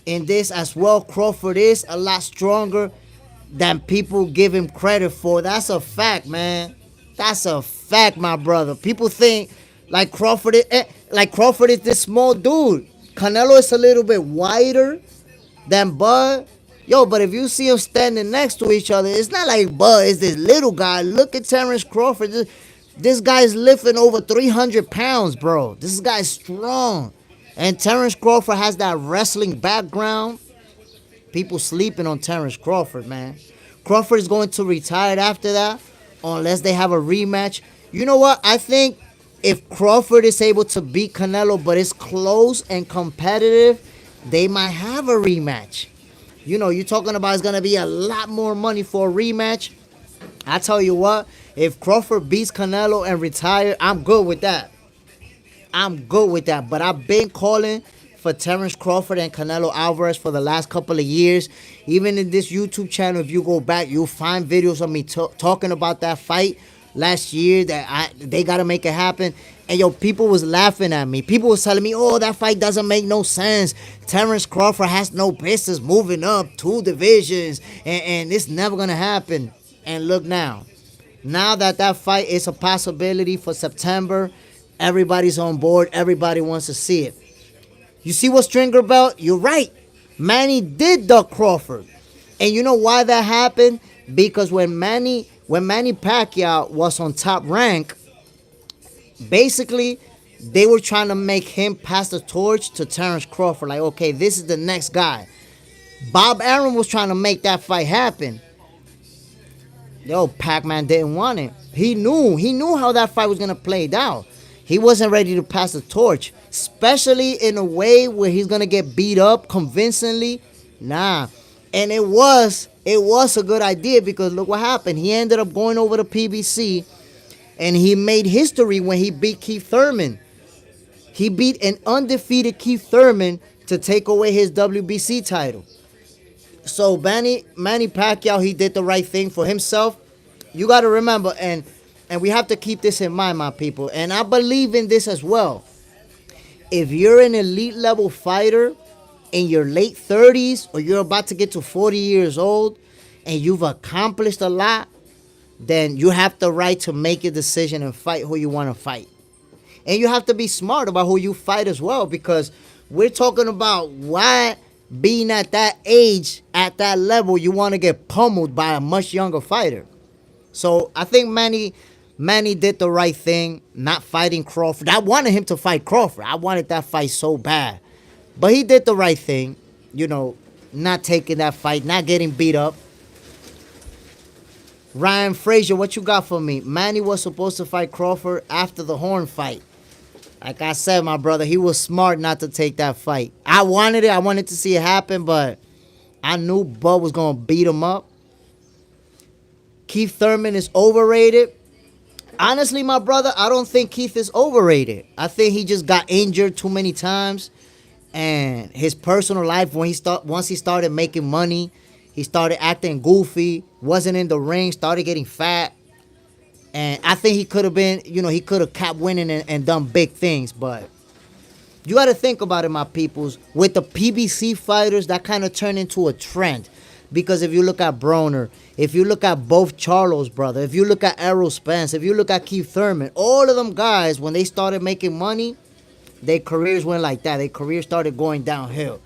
in this as well. Crawford is a lot stronger than people give him credit for. That's a fact, man. That's a fact, my brother. People think like Crawford is this small dude. Canelo is a little bit wider than Bud. Yo, but if you see them standing next to each other, it's not like Bud is this little guy. Look at Terrence Crawford. This guy's lifting over 300 pounds, bro. This guy's strong. And Terrence Crawford has that wrestling background. People sleeping on Terrence Crawford, man. Crawford is going to retire after that unless they have a rematch. You know what? I think if Crawford is able to beat Canelo, but it's close and competitive, they might have a rematch. You're talking about it's going to be a lot more money for a rematch. I tell you what, if Crawford beats Canelo and retire, I'm good with that. But I've been calling for Terrence Crawford and Canelo Alvarez for the last couple of years. Even in this YouTube channel, if you go back, you'll find videos of me talking about that fight last year that they got to make it happen. And people was laughing at me. People was telling me, oh, that fight doesn't make no sense. Terrence Crawford has no business moving up 2 divisions. And it's never going to happen. And look now. Now that that fight is a possibility for September, everybody's on board. Everybody wants to see it. You see what Stringer Bell? You're right. Manny did duck Crawford. And you know why that happened? Because when Manny Pacquiao was on top rank, basically they were trying to make him pass the torch to Terrence Crawford. Like, okay, this is the next guy. Bob Arum was trying to make that fight happen. Yo, Pac-Man didn't want it. He knew how that fight was gonna play out. He wasn't ready to pass the torch, especially in a way where he's gonna get beat up convincingly. Nah, and it was a good idea because look what happened. He ended up going over to PBC, and he made history when he beat Keith Thurman. He beat an undefeated Keith Thurman to take away his WBC title. So Manny Pacquiao, he did the right thing for himself. You got to remember, and we have to keep this in mind, my people. And I believe in this as well. If you're an elite level fighter in your late 30s or you're about to get to 40 years old and you've accomplished a lot, then you have the right to make a decision and fight who you want to fight. And you have to be smart about who you fight as well, because we're talking about why being at that age, at that level, you want to get pummeled by a much younger fighter. So I think Manny did the right thing, not fighting Crawford. I wanted him to fight Crawford. I wanted that fight so bad. But he did the right thing, not taking that fight, not getting beat up. Ryan Frazier, what you got for me? Manny was supposed to fight Crawford after the Horn fight. Like I said, my brother, he was smart not to take that fight. I wanted it. I wanted to see it happen, but I knew Bud was going to beat him up. Keith Thurman is overrated. Honestly, my brother, I don't think Keith is overrated. I think he just got injured too many times. And his personal life, once he started making money, he started acting goofy, wasn't in the ring, started getting fat. And I think he could have been, he could have kept winning and done big things. But you got to think about it, my peoples. With the PBC fighters, that kind of turned into a trend. Because if you look at Broner, if you look at both Charlo's brother, if you look at Errol Spence, if you look at Keith Thurman, all of them guys, when they started making money, their careers went like that. Their careers started going downhill.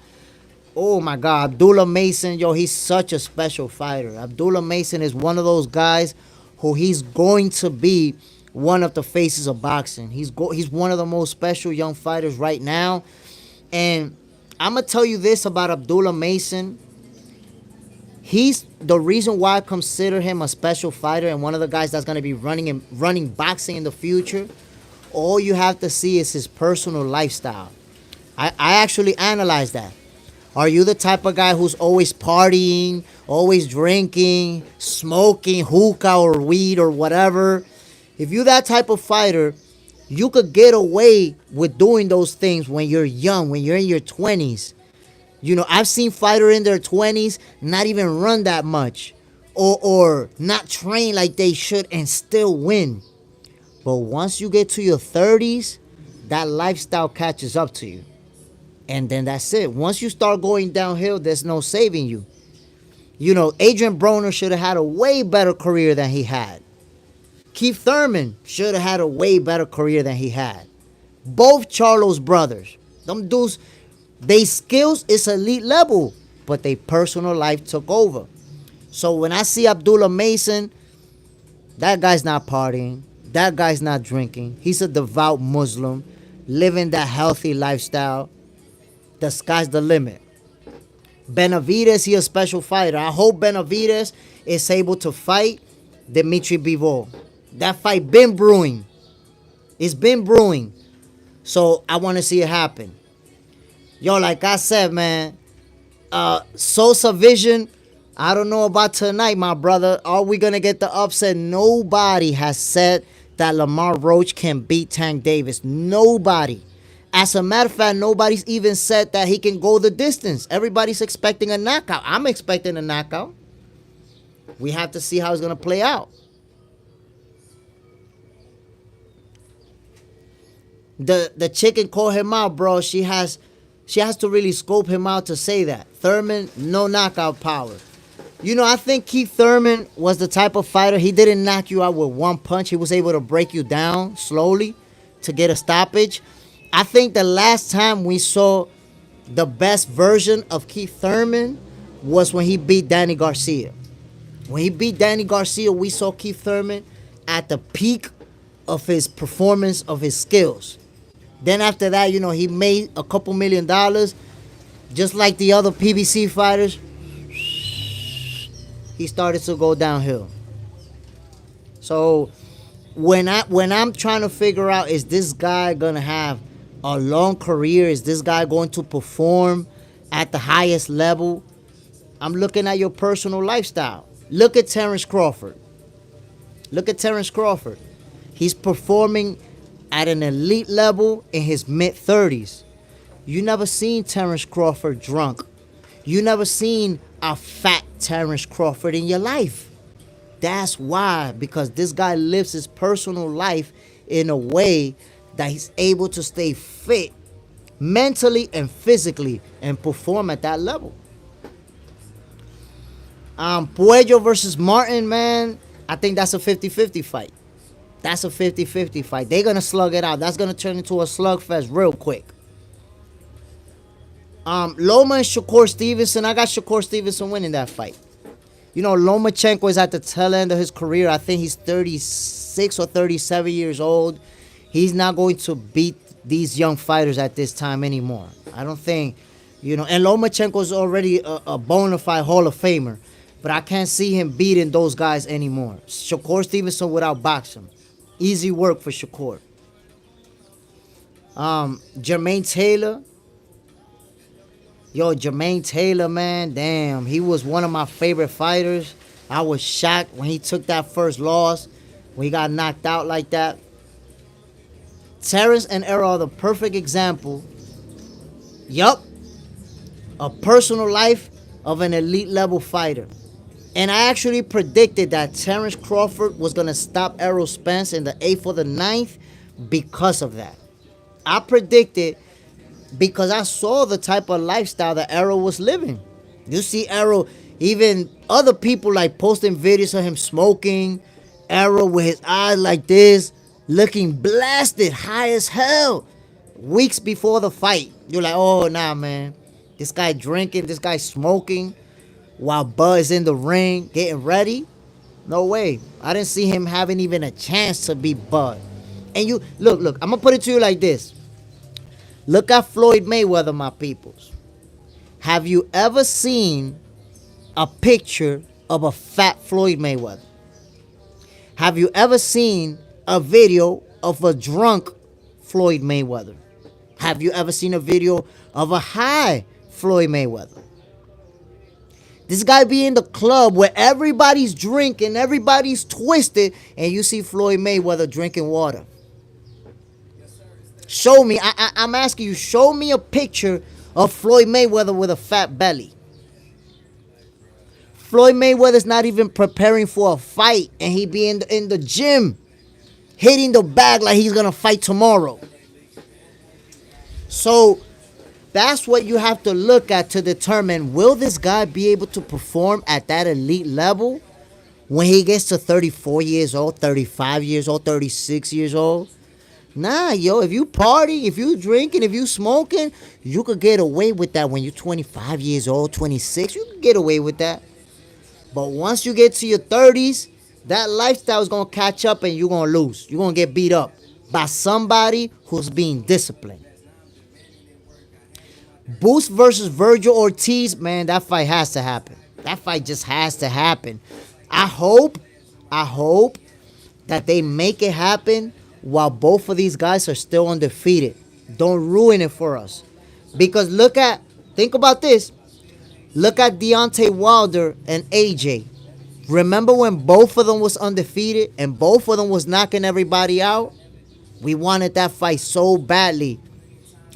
Oh, my God. Abdullah Mason, he's such a special fighter. Abdullah Mason is one of those guys who he's going to be one of the faces of boxing. He's one of the most special young fighters right now. And I'm going to tell you this about Abdullah Mason. He's the reason why I consider him a special fighter and one of the guys that's going to be running boxing in the future. All you have to see is his personal lifestyle. I actually analyzed that. Are you the type of guy who's always partying, always drinking, smoking hookah or weed or whatever? If you're that type of fighter, you could get away with doing those things when you're young, when you're in your 20s. I've seen fighters in their 20s not even run that much or not train like they should and still win. But once you get to your 30s, that lifestyle catches up to you. And then that's it. Once you start going downhill, there's no saving you. Adrian Broner should have had a way better career than he had. Keith Thurman should have had a way better career than he had. Both Charlo's brothers. Them dudes, they skills is elite level, but their personal life took over. So when I see Abdullah Mason, that guy's not partying. That guy's not drinking. He's a devout Muslim, living that healthy lifestyle. The sky's the limit. Benavidez, he's a special fighter. I hope Benavidez is able to fight Dimitri Bivol. That fight been brewing. It's been brewing. So I want to see it happen. Like I said, man, Sosa Vision, I don't know about tonight, my brother. Are we going to get the upset? Nobody has said that Lamont Roach can beat Tank Davis. Nobody. As a matter of fact, nobody's even said that he can go the distance. Everybody's expecting a knockout. I'm expecting a knockout. We have to see how it's going to play out. The chicken called him out, bro. She has to really scope him out to say that. Thurman, no knockout power. I think Keith Thurman was the type of fighter, he didn't knock you out with one punch. He was able to break you down slowly to get a stoppage. I think the last time we saw the best version of Keith Thurman was when he beat Danny Garcia. When he beat Danny Garcia, we saw Keith Thurman at the peak of his performance, of his skills. Then after that, he made a couple $1,000,000, just like the other PBC fighters. He started to go downhill. So when I'm trying to figure out, is this guy gonna have a long career? Is this guy going to perform at the highest level? I'm looking at your personal lifestyle. Look at Terrence Crawford. Look at Terrence Crawford. He's performing at an elite level in his mid-30s. You never seen Terrence Crawford drunk. You never seen a fat Terrence Crawford in your life. That's why, because this guy lives his personal life in a way that he's able to stay fit mentally and physically and perform at that level. Puello versus Martin, man, I think that's a 50-50 fight. That's a 50-50 fight. They're going to slug it out. That's going to turn into a slugfest real quick. Loma and Shakur Stevenson, I got Shakur Stevenson winning that fight. Lomachenko is at the tail end of his career. I think he's 36 or 37 years old. He's not going to beat these young fighters at this time anymore. I don't think, and Lomachenko is already a bona fide Hall of Famer. But I can't see him beating those guys anymore. Shakur Stevenson would outbox him. Easy work for Shakur. Jermaine Taylor. Jermaine Taylor, man, damn. He was one of my favorite fighters. I was shocked when he took that first loss, when he got knocked out like that. Terrence and Errol are the perfect example. Yup. A personal life of an elite level fighter. And I actually predicted that Terrence Crawford was going to stop Errol Spence in the 8th or the 9th because of that. I predicted because I saw the type of lifestyle that Errol was living. You see Errol, even other people like posting videos of him smoking, Errol with his eyes like this, looking blasted, high as hell, weeks before the fight. You're like, oh, nah, man. This guy drinking, this guy smoking, while Bud is in the ring getting ready. No way. I didn't see him having even a chance to beat Bud. And you, look, I'm going to put it to you like this. Look at Floyd Mayweather, my peoples. Have you ever seen a picture of a fat Floyd Mayweather? Have you ever seen a video of a drunk Floyd Mayweather? Have you ever seen a video of a high Floyd Mayweather? This guy be in the club where everybody's drinking, everybody's twisted, and you see Floyd Mayweather drinking water. Show me, I'm asking you, show me a picture of Floyd Mayweather with a fat belly. Floyd Mayweather's not even preparing for a fight, and he be in the gym, hitting the bag like he's going to fight tomorrow. So that's what you have to look at to determine, will this guy be able to perform at that elite level when he gets to 34 years old, 35 years old, 36 years old? Nah, if you party, if you drinking, if you smoking, you could get away with that when you're 25 years old, 26. You can get away with that. But once you get to your 30s, that lifestyle is going to catch up and you're going to lose. You're going to get beat up by somebody who's being disciplined. Boots versus Virgil Ortiz, man, that fight has to happen. That fight just has to happen. I hope that they make it happen while both of these guys are still undefeated. Don't ruin it for us. Because think about this. Look at Deontay Wilder and AJ. Remember when both of them was undefeated and both of them was knocking everybody out? We wanted that fight so badly,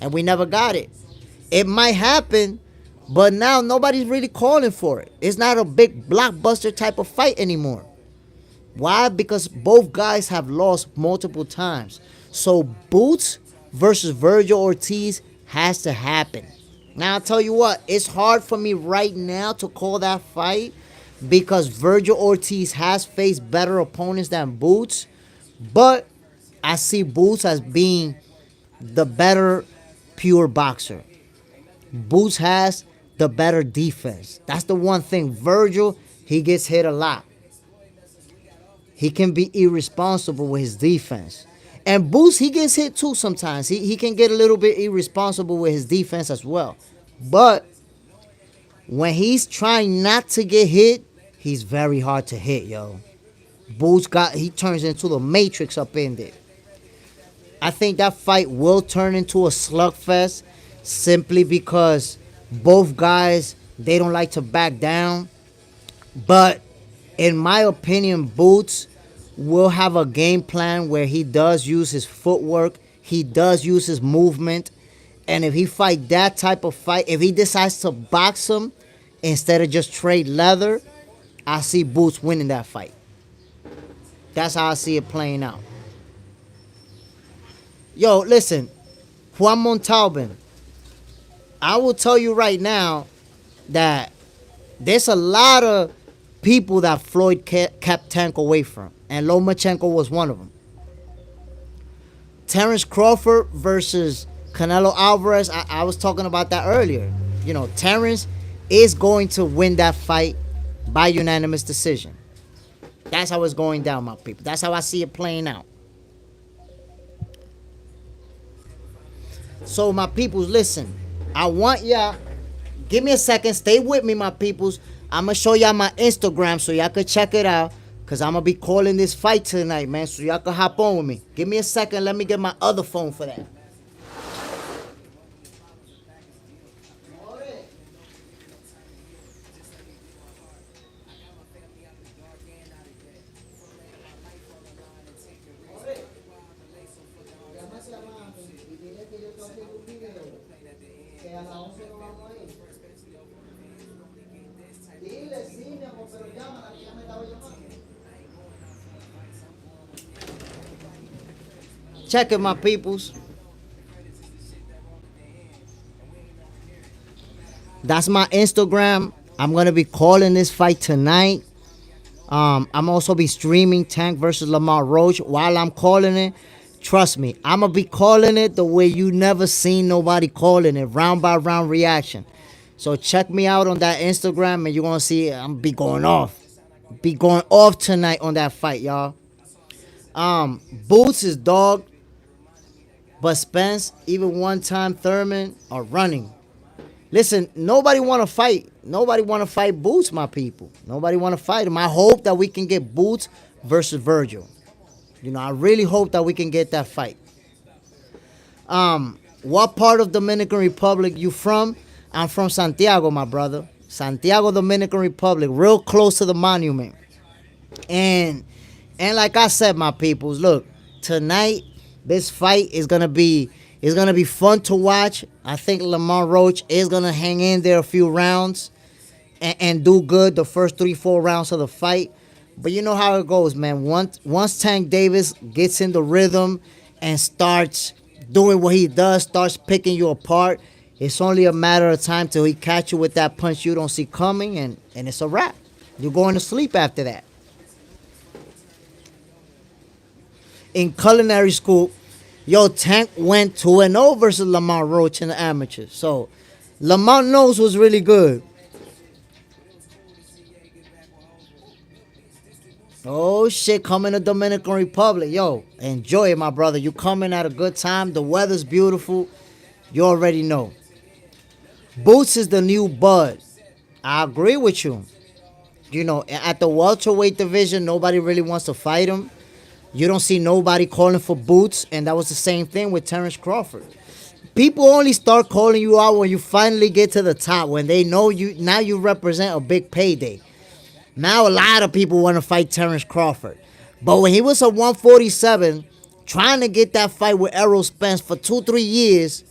and we never got it. It might happen, but now nobody's really calling for it. It's not a big blockbuster type of fight anymore. Why? Because both guys have lost multiple times. So Boots versus Virgil Ortiz has to happen. Now, I'll tell you what, it's hard for me right now to call that fight because Virgil Ortiz has faced better opponents than Boots, but I see Boots as being the better pure boxer. Boots has the better defense. That's the one thing. Virgil, he gets hit a lot. He can be irresponsible with his defense. And Boots, he gets hit too sometimes. He can get a little bit irresponsible with his defense as well. But when he's trying not to get hit, he's very hard to hit, yo. He turns into the Matrix up in there. I think that fight will turn into a slugfest simply because both guys, they don't like to back down. But in my opinion, Boots will have a game plan where he does use his footwork, he does use his movement, and if he fight that type of fight, if he decides to box him instead of just trade leather, I see Boots winning that fight. That's how I see it playing out. Yo, listen, Juan Montalban, I will tell you right now that there's a lot of people that Floyd kept Tank away from, and Lomachenko was one of them. Terrence Crawford versus Canelo Alvarez, I was talking about that earlier. You know, Terrence is going to win that fight by unanimous decision. That's how it's going down, my people. That's how I see it playing out. So, my peoples, listen. I want y'all, give me a second. Stay with me, my peoples. I'm going to show y'all my Instagram so y'all can check it out. Because I'm going to be calling this fight tonight, man. So y'all can hop on with me. Give me a second. Let me get my other phone for that. Check it, my peoples. That's my Instagram. I'm going to be calling this fight tonight. I'm also be streaming Tank versus Lamont Roach while I'm calling it. Trust me, I'm going to be calling it the way you never seen nobody calling it, round by round reaction. So check me out on that Instagram and you're going to see I'm going to be going off. Be going off tonight on that fight, y'all. Boots is dog, but Spence, even one time Thurman are running. Listen, nobody want to fight. Nobody want to fight Boots, my people. Nobody want to fight him. I hope that we can get Boots versus Virgil. You know, I really hope that we can get that fight. What part of Dominican Republic you from? I'm from Santiago, my brother. Santiago, Dominican Republic, real close to the monument. And like I said, my peoples, look, tonight this fight is gonna be fun to watch. I think Lamont Roach is gonna hang in there a few rounds and do good the first 3-4 rounds of the fight. But you know how it goes, man. Once Tank Davis gets in the rhythm and starts doing what he does, starts picking you apart, it's only a matter of time till he catch you with that punch you don't see coming, and it's a wrap. You're going to sleep after that. In culinary school, yo, Tank went 2-0 versus Lamont Roach in the amateurs. So Lamont knows what's really good. Oh shit, coming to Dominican Republic. Yo, enjoy it, my brother. You coming at a good time. The weather's beautiful. You already know. Boots is the new Bud. I agree with you. You know, at the welterweight division, nobody really wants to fight him. You don't see nobody calling for Boots, and that was the same thing with Terrence Crawford. People only start calling you out when you finally get to the top, when they know you now you represent a big payday. Now a lot of people want to fight Terrence Crawford. But when he was a 147, trying to get that fight with Errol Spence for 2-3 years,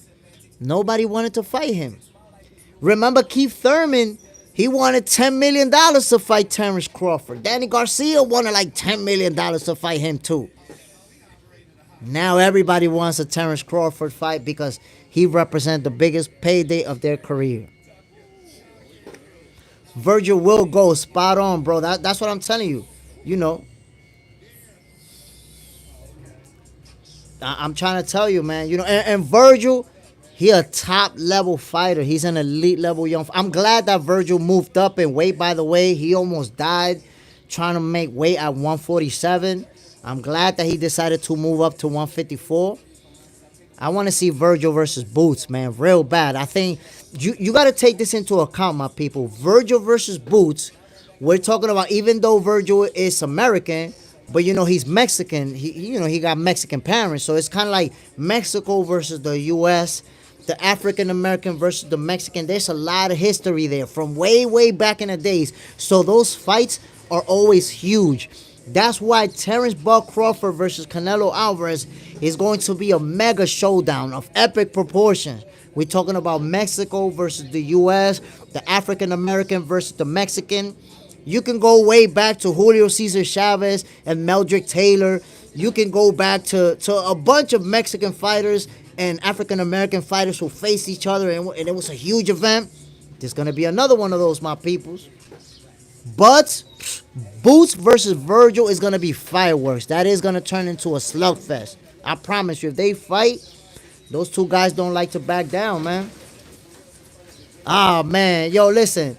nobody wanted to fight him. Remember Keith Thurman, he wanted $10 million to fight Terrence Crawford. Danny Garcia wanted like $10 million to fight him too. Now everybody wants a Terrence Crawford fight because he represents the biggest payday of their career. Virgil will go spot on, bro. That's what I'm telling you. You know, I'm trying to tell you, man. You know, and Virgil, he a top level fighter. He's an elite level young. I'm glad that Virgil moved up in weight. By the way, he almost died trying to make weight at 147. I'm glad that he decided to move up to 154. I want to see Virgil versus Boots, man, real bad. I think you got to take this into account, my people. Virgil versus Boots. We're talking about, even though Virgil is American, but you know he's Mexican. He got Mexican parents, so it's kind of like Mexico versus the U.S. The African American versus the Mexican. There's a lot of history there from way back in the days. So those fights are always huge. That's why Terrence Buck Crawford versus Canelo Alvarez is going to be a mega showdown of epic proportions. We're talking about Mexico versus the U.S., the African American versus the Mexican. You can go way back to Julio Cesar Chavez and Meldrick Taylor. You can go back to a bunch of Mexican fighters and African American fighters who faced each other, and it was a huge event. There's going to be another one of those, my peoples. But Boots versus Virgil is going to be fireworks. That is going to turn into a slugfest. I promise you, if they fight, those two guys don't like to back down, man. Ah, man. Yo, listen.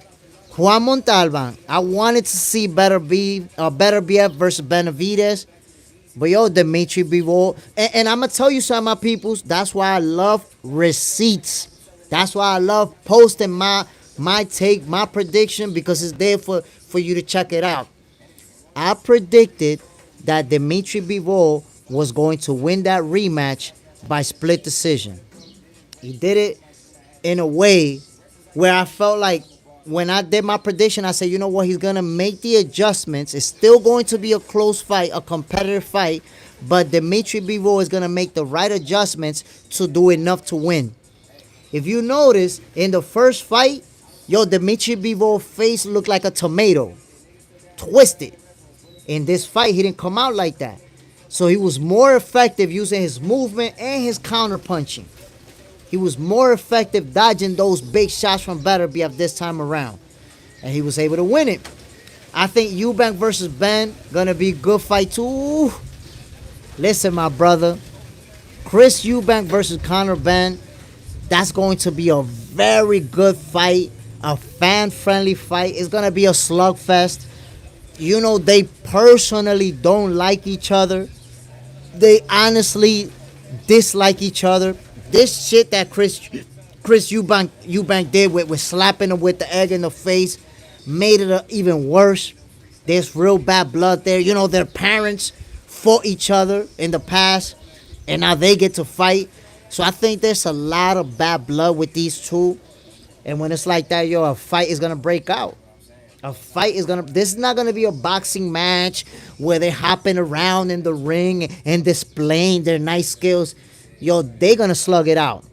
Juan Montalban, I wanted to see Better BF versus Benavidez. But yo, Dimitri Bivol. And I'm going to tell you something, my peoples. That's why I love receipts. That's why I love posting my take, my prediction, because it's there for you to check it out. I predicted that Dimitri Bivol was going to win that rematch by split decision. He did it in a way where I felt like when I did my prediction, I said, you know what, he's going to make the adjustments. It's still going to be a close fight, a competitive fight, but Dimitri Bivol is going to make the right adjustments to do enough to win. If you notice, in the first fight, Dimitri Bivol's face looked like a tomato, twisted. In this fight, he didn't come out like that. So he was more effective using his movement and his counter punching. He was more effective dodging those big shots from Beterbiev this time around. And he was able to win it. I think Eubank versus Ben, gonna be a good fight too. Listen, my brother. Chris Eubank versus Conor Ben, that's going to be a very good fight. A fan-friendly fight. It's going to be a slugfest. You know, they personally don't like each other. They honestly dislike each other. This shit that Chris Eubank did with slapping him with the egg in the face made it even worse. There's real bad blood there. You know, their parents fought each other in the past, and now they get to fight. So I think there's a lot of bad blood with these two. And when it's like that, a fight is going to break out. This is not going to be a boxing match where they're hopping around in the ring and displaying their nice skills. They're going to slug it out.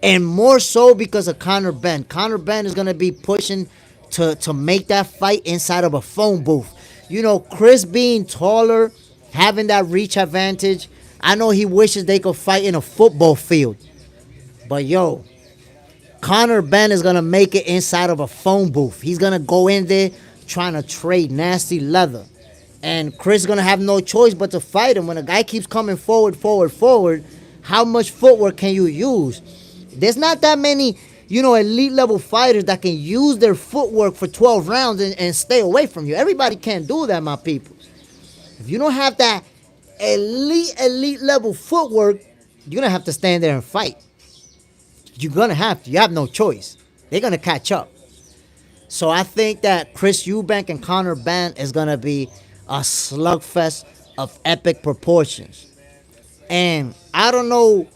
And more so because of Conor Ben. Conor Ben is going to be pushing to make that fight inside of a phone booth. Chris being taller, having that reach advantage, I know he wishes they could fight in a football field. But Conor Ben is going to make it inside of a phone booth. He's going to go in there trying to trade nasty leather. And Chris is going to have no choice but to fight him. When a guy keeps coming forward, how much footwork can you use? There's not that many, elite level fighters that can use their footwork for 12 rounds and stay away from you. Everybody can't do that, my people. If you don't have that elite level footwork, you're going to have to stand there and fight. You're going to have to. You have no choice. They're going to catch up. So I think that Chris Eubank and Conor Ben is going to be a slugfest of epic proportions. And I don't know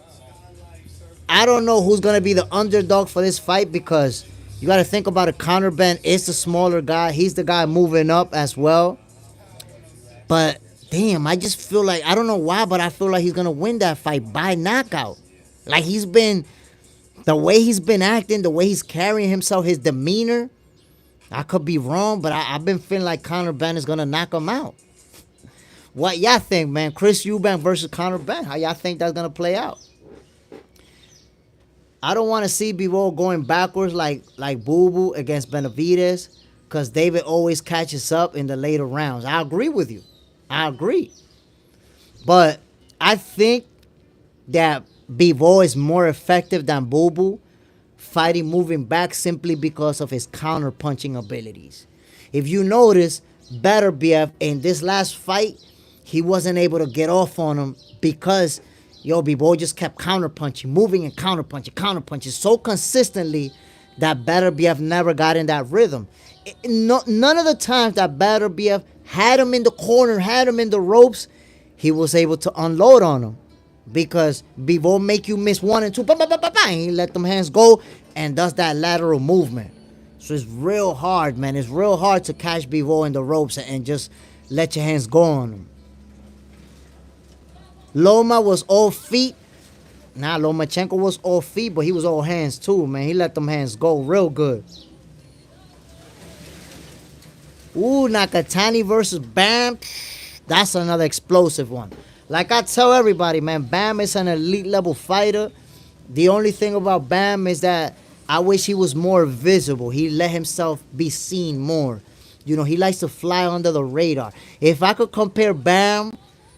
who's going to be the underdog for this fight, because you got to think about it. Conor Ben is the smaller guy. He's the guy moving up as well. But damn, I just feel like, I don't know why, but I feel like he's going to win that fight by knockout. Like the way he's been acting, the way he's carrying himself, his demeanor, I could be wrong, but I've been feeling like Conor Ben is going to knock him out. What y'all think, man? Chris Eubank versus Conor Ben. How y'all think that's going to play out? I don't want to see Bivol going backwards like Boo Boo against Benavidez. because David always catches up in the later rounds. I agree with you. I agree. But I think that Bivol is more effective than Boo Boo fighting moving back simply because of his counter punching abilities. If you notice, Better BF in this last fight, he wasn't able to get off on him because B-Boy just kept counterpunching, moving and counterpunching so consistently that Better BF never got in that rhythm. None of the times that Better BF had him in the corner, had him in the ropes, he was able to unload on him because B-Boy make you miss one and two, and he let them hands go and does that lateral movement. So it's real hard, man. It's real hard to catch B-Boy in the ropes and just let your hands go on him. Loma was all feet. Lomachenko was all feet, but he was all hands too, man. He let them hands go real good. Ooh, Nakatani versus Bam. That's another explosive one. Like I tell everybody, man, Bam is an elite level fighter. The only thing about Bam is that I wish he was more visible. He let himself be seen more. He likes to fly under the radar. If I could compare Bam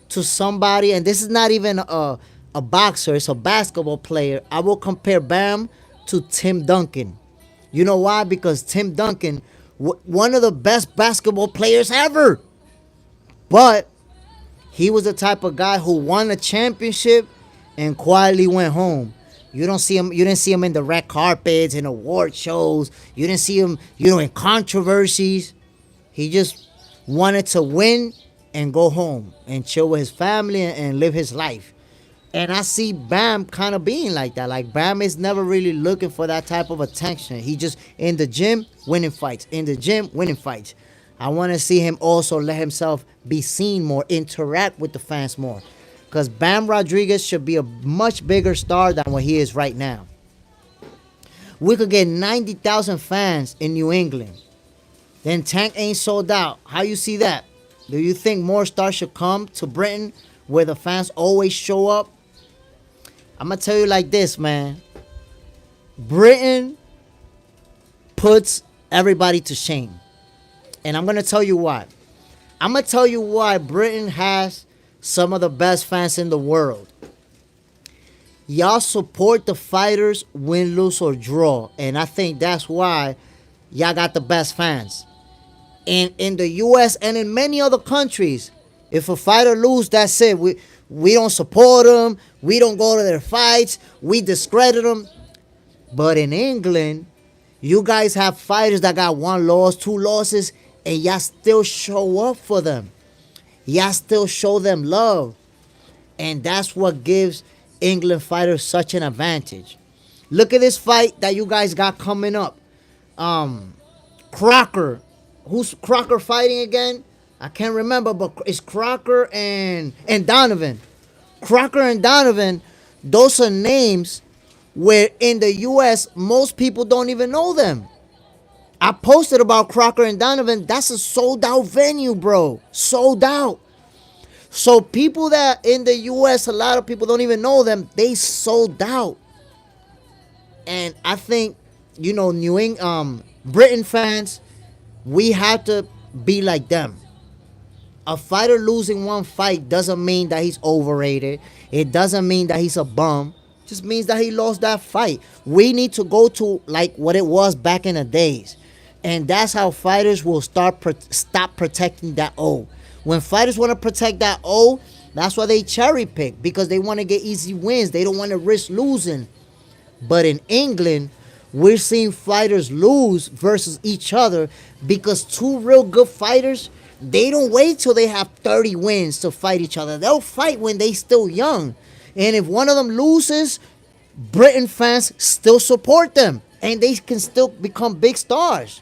to somebody, and this is not even a boxer, it's a basketball player, I will compare Bam to Tim Duncan. You know why? Because Tim Duncan, one of the best basketball players ever. But he was the type of guy who won a championship and quietly went home. You didn't see him in the red carpets, in award shows. You didn't see him, in controversies. He just wanted to win and go home and chill with his family and live his life. And I see Bam kind of being like that. Like, Bam is never really looking for that type of attention. He just in the gym, winning fights. In the gym, winning fights. I want to see him also let himself be seen more, interact with the fans more. Because Bam Rodriguez should be a much bigger star than what he is right now. We could get 90,000 fans in New England. Then Tank ain't sold out. How you see that? Do you think more stars should come to Britain where the fans always show up? I'm going to tell you like this, man. Britain puts everybody to shame. And I'm going to tell you why. I'm going to tell you why Britain has some of the best fans in the world. Y'all support the fighters, win, lose, or draw. And I think that's why y'all got the best fans. In the U.S. and in many other countries, if a fighter loses, that's it. We don't support them. We don't go to their fights. We discredit them. But in England, you guys have fighters that got 1 loss, 2 losses, and y'all still show up for them. Y'all still show them love. And that's what gives England fighters such an advantage. Look at this fight that you guys got coming up. Crocker. Who's Crocker fighting again? I can't remember, but it's Crocker and Donovan. Crocker and Donovan, those are names where in the U.S., most people don't even know them. I posted about Crocker and Donovan. That's a sold out venue, bro. Sold out. So people that in the U.S., a lot of people don't even know them. They sold out. And I think, New England, Britain fans, we have to be like them. A fighter losing one fight doesn't mean that he's overrated. It doesn't mean that he's a bum. It just means that he lost that fight. We need to go to like what it was back in the days. And that's how fighters will stop protecting that O. When fighters want to protect that O, that's why they cherry pick, because they want to get easy wins. They don't want to risk losing. But in England, we're seeing fighters lose versus each other because 2 real good fighters, they don't wait till they have 30 wins to fight each other. They'll fight when they still young. And if one of them loses, Britain fans still support them. And they can still become big stars.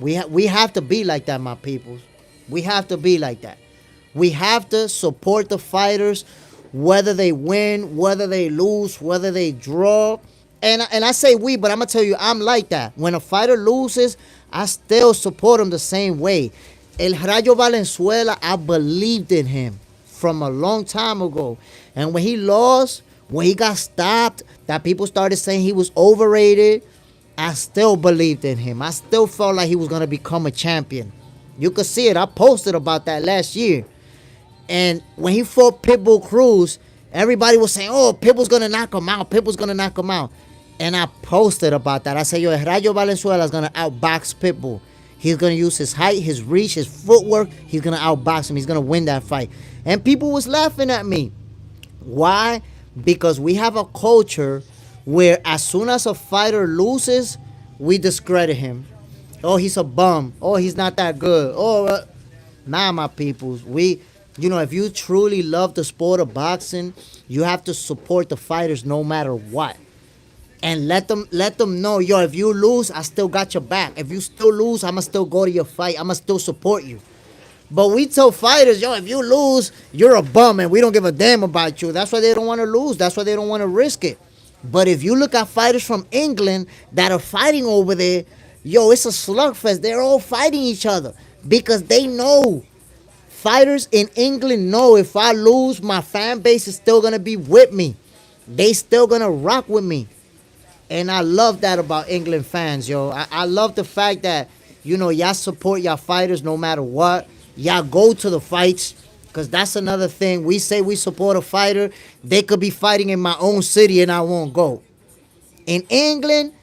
We have to be like that, my peoples. We have to be like that. We have to support the fighters, whether they win, whether they lose, whether they draw. And I say we, but I'm going to tell you, I'm like that. When a fighter loses, I still support him the same way. El Rayo Valenzuela, I believed in him from a long time ago. And when he lost, when he got stopped, that people started saying he was overrated, I still believed in him. I still felt like he was going to become a champion. You could see it. I posted about that last year. And when he fought Pitbull Cruz, everybody was saying, oh, Pitbull's going to knock him out. Pitbull's going to knock him out. And I posted about that. I said, yo, Rayo Valenzuela is going to outbox Pitbull. He's going to use his height, his reach, his footwork. He's going to outbox him. He's going to win that fight. And people was laughing at me. Why? Because we have a culture where as soon as a fighter loses, we discredit him. Oh, he's a bum. Oh, he's not that good. Oh, nah, my peoples. If you truly love the sport of boxing, you have to support the fighters no matter what. And let them know, yo, if you lose, I still got your back. If you still lose, I'ma still go to your fight. I'ma still support you. But we tell fighters, yo, if you lose, you're a bum and we don't give a damn about you. That's why they don't want to lose. That's why they don't want to risk it. But if you look at fighters from England that are fighting over there, yo, it's a slugfest. They're all fighting each other because they know. Fighters in England know if I lose, my fan base is still going to be with me. They still going to rock with me. And I love that about England fans, yo. I love the fact that, y'all support y'all fighters no matter what. Y'all go to the fights, because that's another thing. We say we support a fighter. They could be fighting in my own city and I won't go. In England,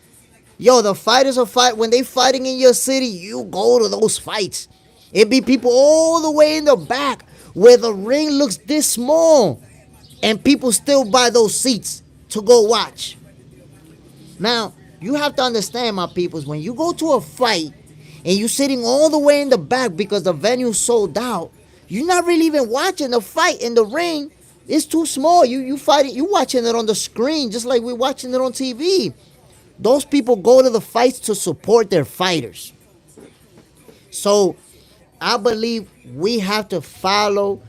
yo, the fighters are when they fighting in your city, you go to those fights. It be people all the way in the back where the ring looks this small. And people still buy those seats to go watch. Now, you have to understand, my peoples, when you go to a fight and you're sitting all the way in the back because the venue sold out, you're not really even watching the fight in the ring. It's too small. You fighting, you watching it on the screen just like we're watching it on TV. Those people go to the fights to support their fighters. So, I believe we have to follow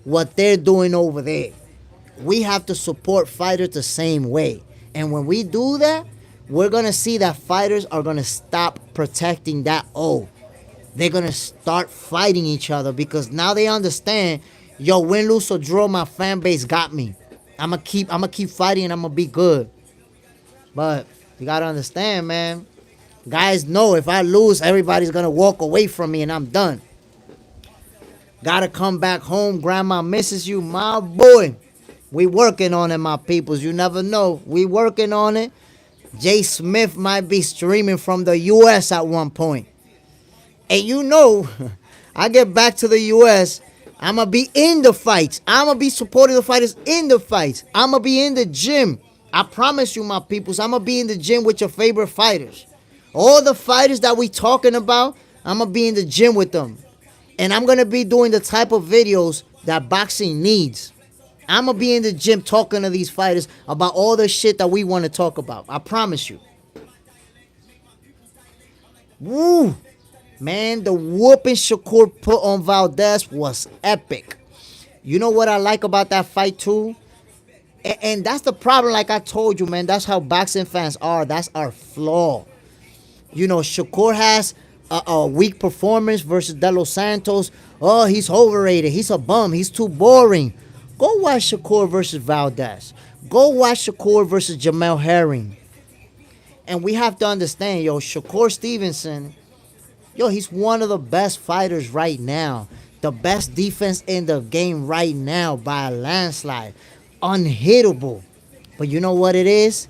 what they're doing over there. We have to support fighters the same way. And when we do that, we're going to see that fighters are going to stop protecting that O. They're going to start fighting each other because now they understand, yo, win, lose, or draw, my fan base got me. I'm going to keep fighting and I'm going to be good. But you got to understand, man. Guys know if I lose, everybody's going to walk away from me and I'm done. Got to come back home. Grandma misses you, my boy. We working on it, my peoples. You never know. We working on it. Jay Smith might be streaming from the U.S. at one point. And I get back to the U.S., I'm going to be in the fights. I'm going to be supporting the fighters in the fights. I'm going to be in the gym. I promise you, my peoples, I'm going to be in the gym with your favorite fighters. All the fighters that we talking about, I'm going to be in the gym with them. And I'm going to be doing the type of videos that boxing needs. I'm going to be in the gym talking to these fighters about all the shit that we want to talk about. I promise you. Woo! Man, the whooping Shakur put on Valdez was epic. You know what I like about that fight too? And that's the problem, like I told you, man. That's how boxing fans are. That's our flaw. Shakur has a weak performance versus De Los Santos. Oh, he's overrated. He's a bum. He's too boring. Go watch Shakur versus Valdez. Go watch Shakur versus Jamel Herring. And we have to understand, Shakur Stevenson, he's one of the best fighters right now. The best defense in the game right now by a landslide. Unhittable. But you know what it is?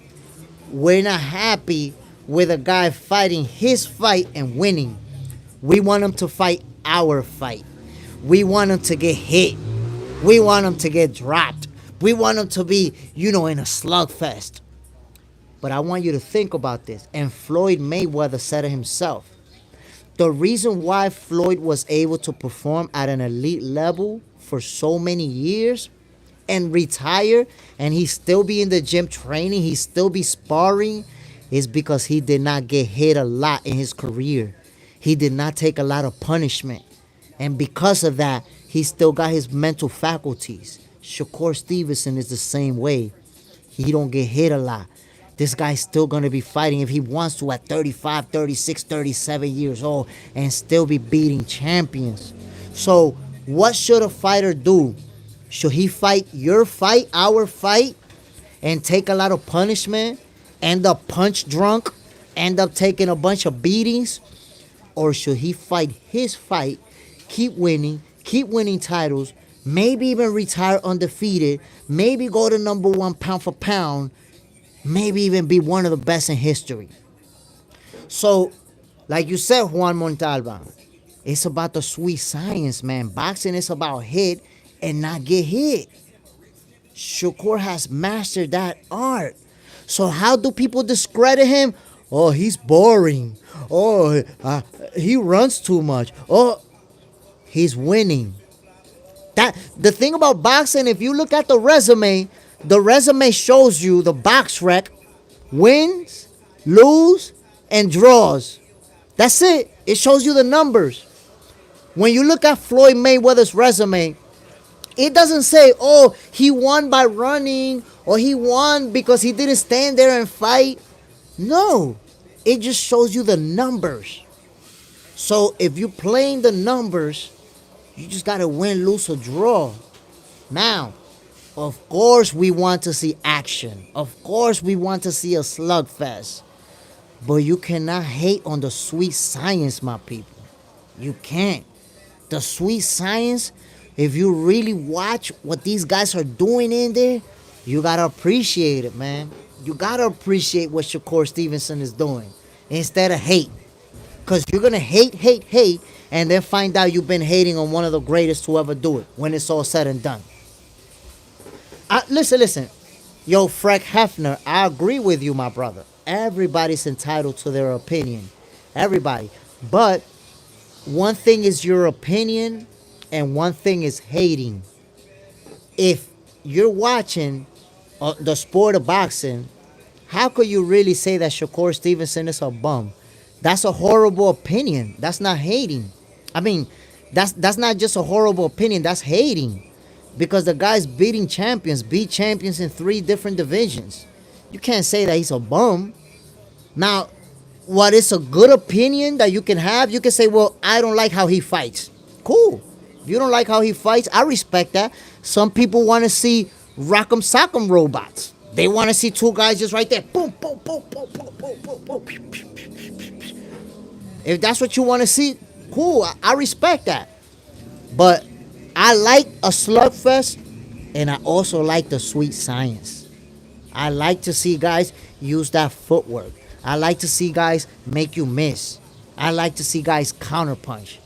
We're not happy with a guy fighting his fight and winning. We want him to fight our fight. We want him to get hit. We want him to get dropped. We want him to be, in a slugfest. But I want you to think about this. And Floyd Mayweather said it himself. The reason why Floyd was able to perform at an elite level for so many years and retire and he still be in the gym training, he still be sparring, is because he did not get hit a lot in his career. He did not take a lot of punishment. And because of that, he still got his mental faculties. Shakur Stevenson is the same way. He don't get hit a lot. This guy's still going to be fighting if he wants to at 35, 36, 37 years old and still be beating champions. So what should a fighter do? Should he fight your fight, our fight, and take a lot of punishment, end up punch drunk, end up taking a bunch of beatings, or should he fight his fight, keep winning titles, maybe even retire undefeated, maybe go to number one pound for pound, maybe even be one of the best in history? So, like you said, Juan Montalban, it's about the sweet science, man. Boxing is about hit and not get hit. Shakur has mastered that art. So how do people discredit him? Oh, he's boring. Oh, he runs too much. Oh, he's winning. That the thing about boxing, if you look at the resume shows you the box rec, wins, lose, and draws. That's it. It shows you the numbers. When you look at Floyd Mayweather's resume, it doesn't say, oh, he won by running or he won because he didn't stand there and fight. No, it just shows you the numbers. So if you're playing the numbers, you just got to win, lose, or draw. Now, of course, we want to see action. Of course, we want to see a slugfest. But you cannot hate on the sweet science, my people. You can't. The sweet science, if you really watch what these guys are doing in there, you got to appreciate it, man. You got to appreciate what Shakur Stevenson is doing instead of hate. Because you're going to hate, and then find out you've been hating on one of the greatest to ever do it when it's all said and done. Listen. Yo, Frank Hefner, I agree with you, my brother. Everybody's entitled to their opinion. Everybody. But one thing is your opinion and one thing is hating. If you're watching the sport of boxing, how could you really say that Shakur Stevenson is a bum? That's a horrible opinion. That's not hating. I mean, that's not just a horrible opinion. That's hating. Because the guy's beat champions in 3 different divisions. You can't say that he's a bum. Now, what is a good opinion that you can have? You can say, well, I don't like how he fights. Cool. If you don't like how he fights, I respect that. Some people want to see rock'em sock'em robots. They want to see 2 guys just right there. Boom, boom, boom, boom, boom, boom, boom, boom. If that's what you want to see, cool. I respect that. But I like a slugfest, and I also like the sweet science. I like to see guys use that footwork. I like to see guys make you miss. I like to see guys counterpunch.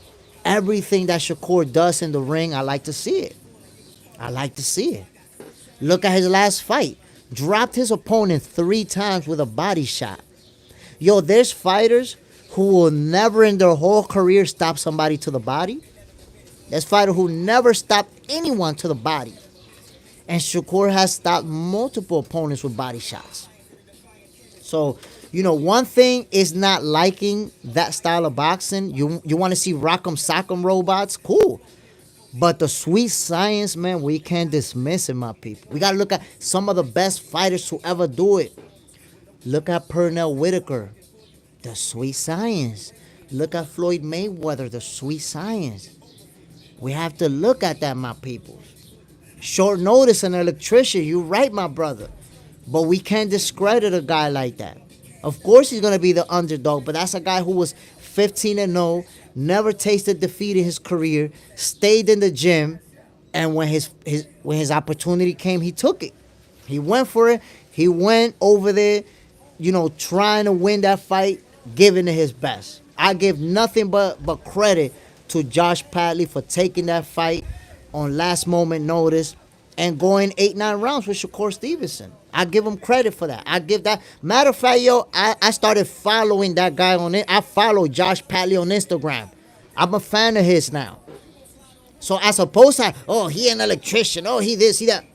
Everything that Shakur does in the ring, I like to see it. I like to see it. Look at his last fight. Dropped his opponent 3 times with a body shot. Yo, there's fighters who will never in their whole career stop somebody to the body. There's fighters who never stop anyone to the body. And Shakur has stopped multiple opponents with body shots. So, one thing is not liking that style of boxing. You want to see rock'em sock'em robots? Cool. But the sweet science, man, we can't dismiss it, my people. We got to look at some of the best fighters to ever do it. Look at Pernell Whitaker. The sweet science. Look at Floyd Mayweather. The sweet science. We have to look at that, my people. Short notice, an electrician. You're right, my brother. But we can't discredit a guy like that. Of course he's going to be the underdog, but that's a guy who was 15-0, never tasted defeat in his career, stayed in the gym, and when his opportunity came, he took it. He went for it. He went over there, trying to win that fight, giving it his best. I give nothing but credit to Josh Padley for taking that fight on last moment notice and going 8-9 rounds with Shakur Stevenson. I give him credit for that. I give that. Matter of fact, I started following that guy on it. I follow Josh Padley on Instagram. I'm a fan of his now. So as opposed to, he an electrician. Oh, he this, he that.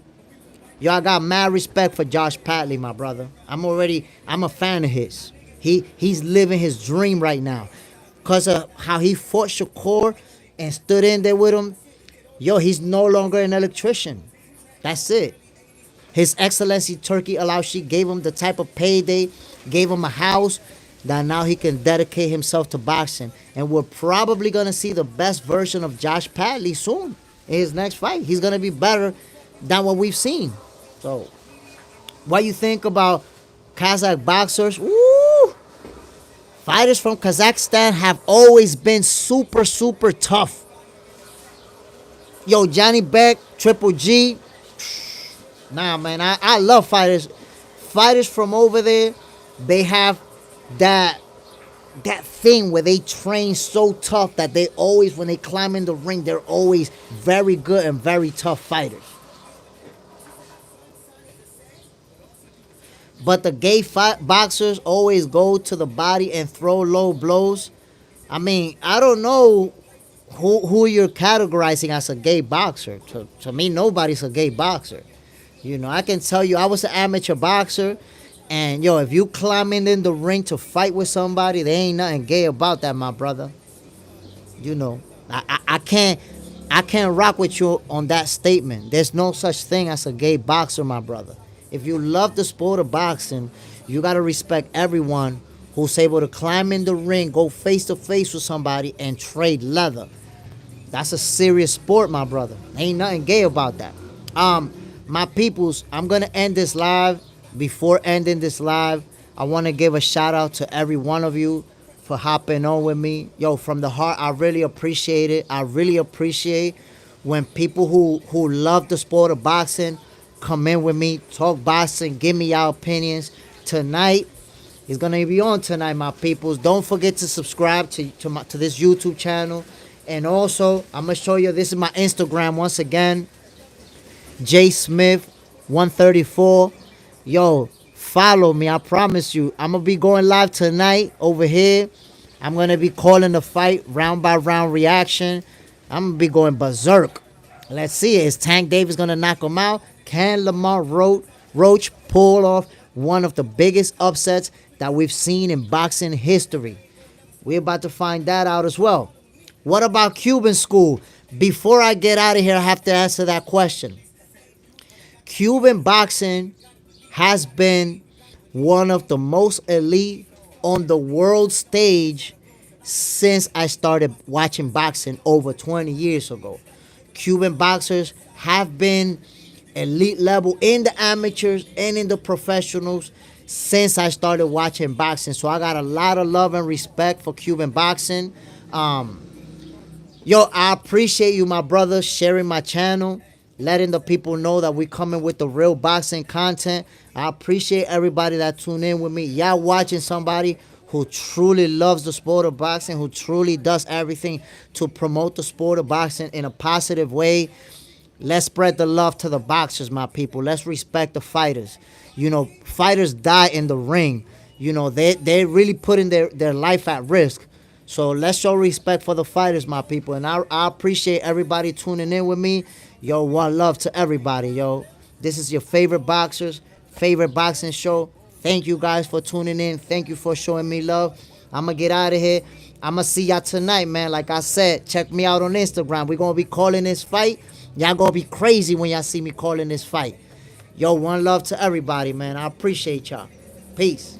Yo, I got mad respect for Josh Padley, my brother. I'm a fan of his. He's living his dream right now. Because of how he fought Shakur and stood in there with him. Yo, he's no longer an electrician. That's it. His Excellency Turkey Alaushi gave him the type of payday, gave him a house, that now he can dedicate himself to boxing. And we're probably going to see the best version of Josh Padley soon in his next fight. He's going to be better than what we've seen. So, what you think about Kazakh boxers? Woo! Fighters from Kazakhstan have always been super, super tough. Yo, Johnny Beck, Triple G. Nah, man, I love fighters. Fighters from over there, they have that thing where they train so tough that they always, when they climb in the ring, they're always very good and very tough fighters. But the gay boxers always go to the body and throw low blows. I mean, I don't know who you're categorizing as a gay boxer. To me, nobody's a gay boxer. You know, I can tell you, I was an amateur boxer, and yo, if you climbing in the ring to fight with somebody, there ain't nothing gay about that, my brother. You know, I can't rock with you on that statement. There's no such thing as a gay boxer, my brother. If you love the sport of boxing, you gotta respect everyone who's able to climb in the ring, go face to face with somebody, and trade leather. That's a serious sport, my brother. Ain't nothing gay about that. My peoples, I'm gonna end this live. Before ending this live, I want to give a shout out to every one of you for hopping on with me. Yo, from the heart, I really appreciate it. I really appreciate when people who love the sport of boxing come in with me, talk boxing, give me your opinions. Tonight is gonna be on tonight, my peoples. Don't forget to subscribe to this YouTube channel. And also, I'm gonna show you, this is my Instagram once again. J Smith 134. Yo, follow me. I promise you. I'm gonna be going live tonight over here. I'm gonna be calling the fight round by round reaction. I'm gonna be going berserk. Let's see it. Is Tank Davis gonna knock him out? Can Lamont Roach pull off one of the biggest upsets that we've seen in boxing history? We're about to find that out as well. What about Cuban school? Before I get out of here, I have to answer that question. Cuban boxing has been one of the most elite on the world stage since I started watching boxing over 20 years ago. Cuban boxers have been elite level in the amateurs and in the professionals since I started watching boxing. So I got a lot of love and respect for Cuban boxing. Yo, I appreciate you, my brother, sharing my channel, letting the people know that we coming with the real boxing content. I appreciate everybody that tune in with me. Y'all watching somebody who truly loves the sport of boxing, who truly does everything to promote the sport of boxing in a positive way. Let's spread the love to the boxers, my people. Let's respect the fighters. You know, fighters die in the ring. You know, they're really putting their life at risk. So let's show respect for the fighters, my people. And I appreciate everybody tuning in with me. Yo, one love to everybody, yo. This is your favorite boxers, favorite boxing show. Thank you guys for tuning in. Thank you for showing me love. I'm going to get out of here. I'm going to see y'all tonight, man. Like I said, check me out on Instagram. We're going to be calling this fight. Y'all going to be crazy when y'all see me calling this fight. Yo, one love to everybody, man. I appreciate y'all. Peace.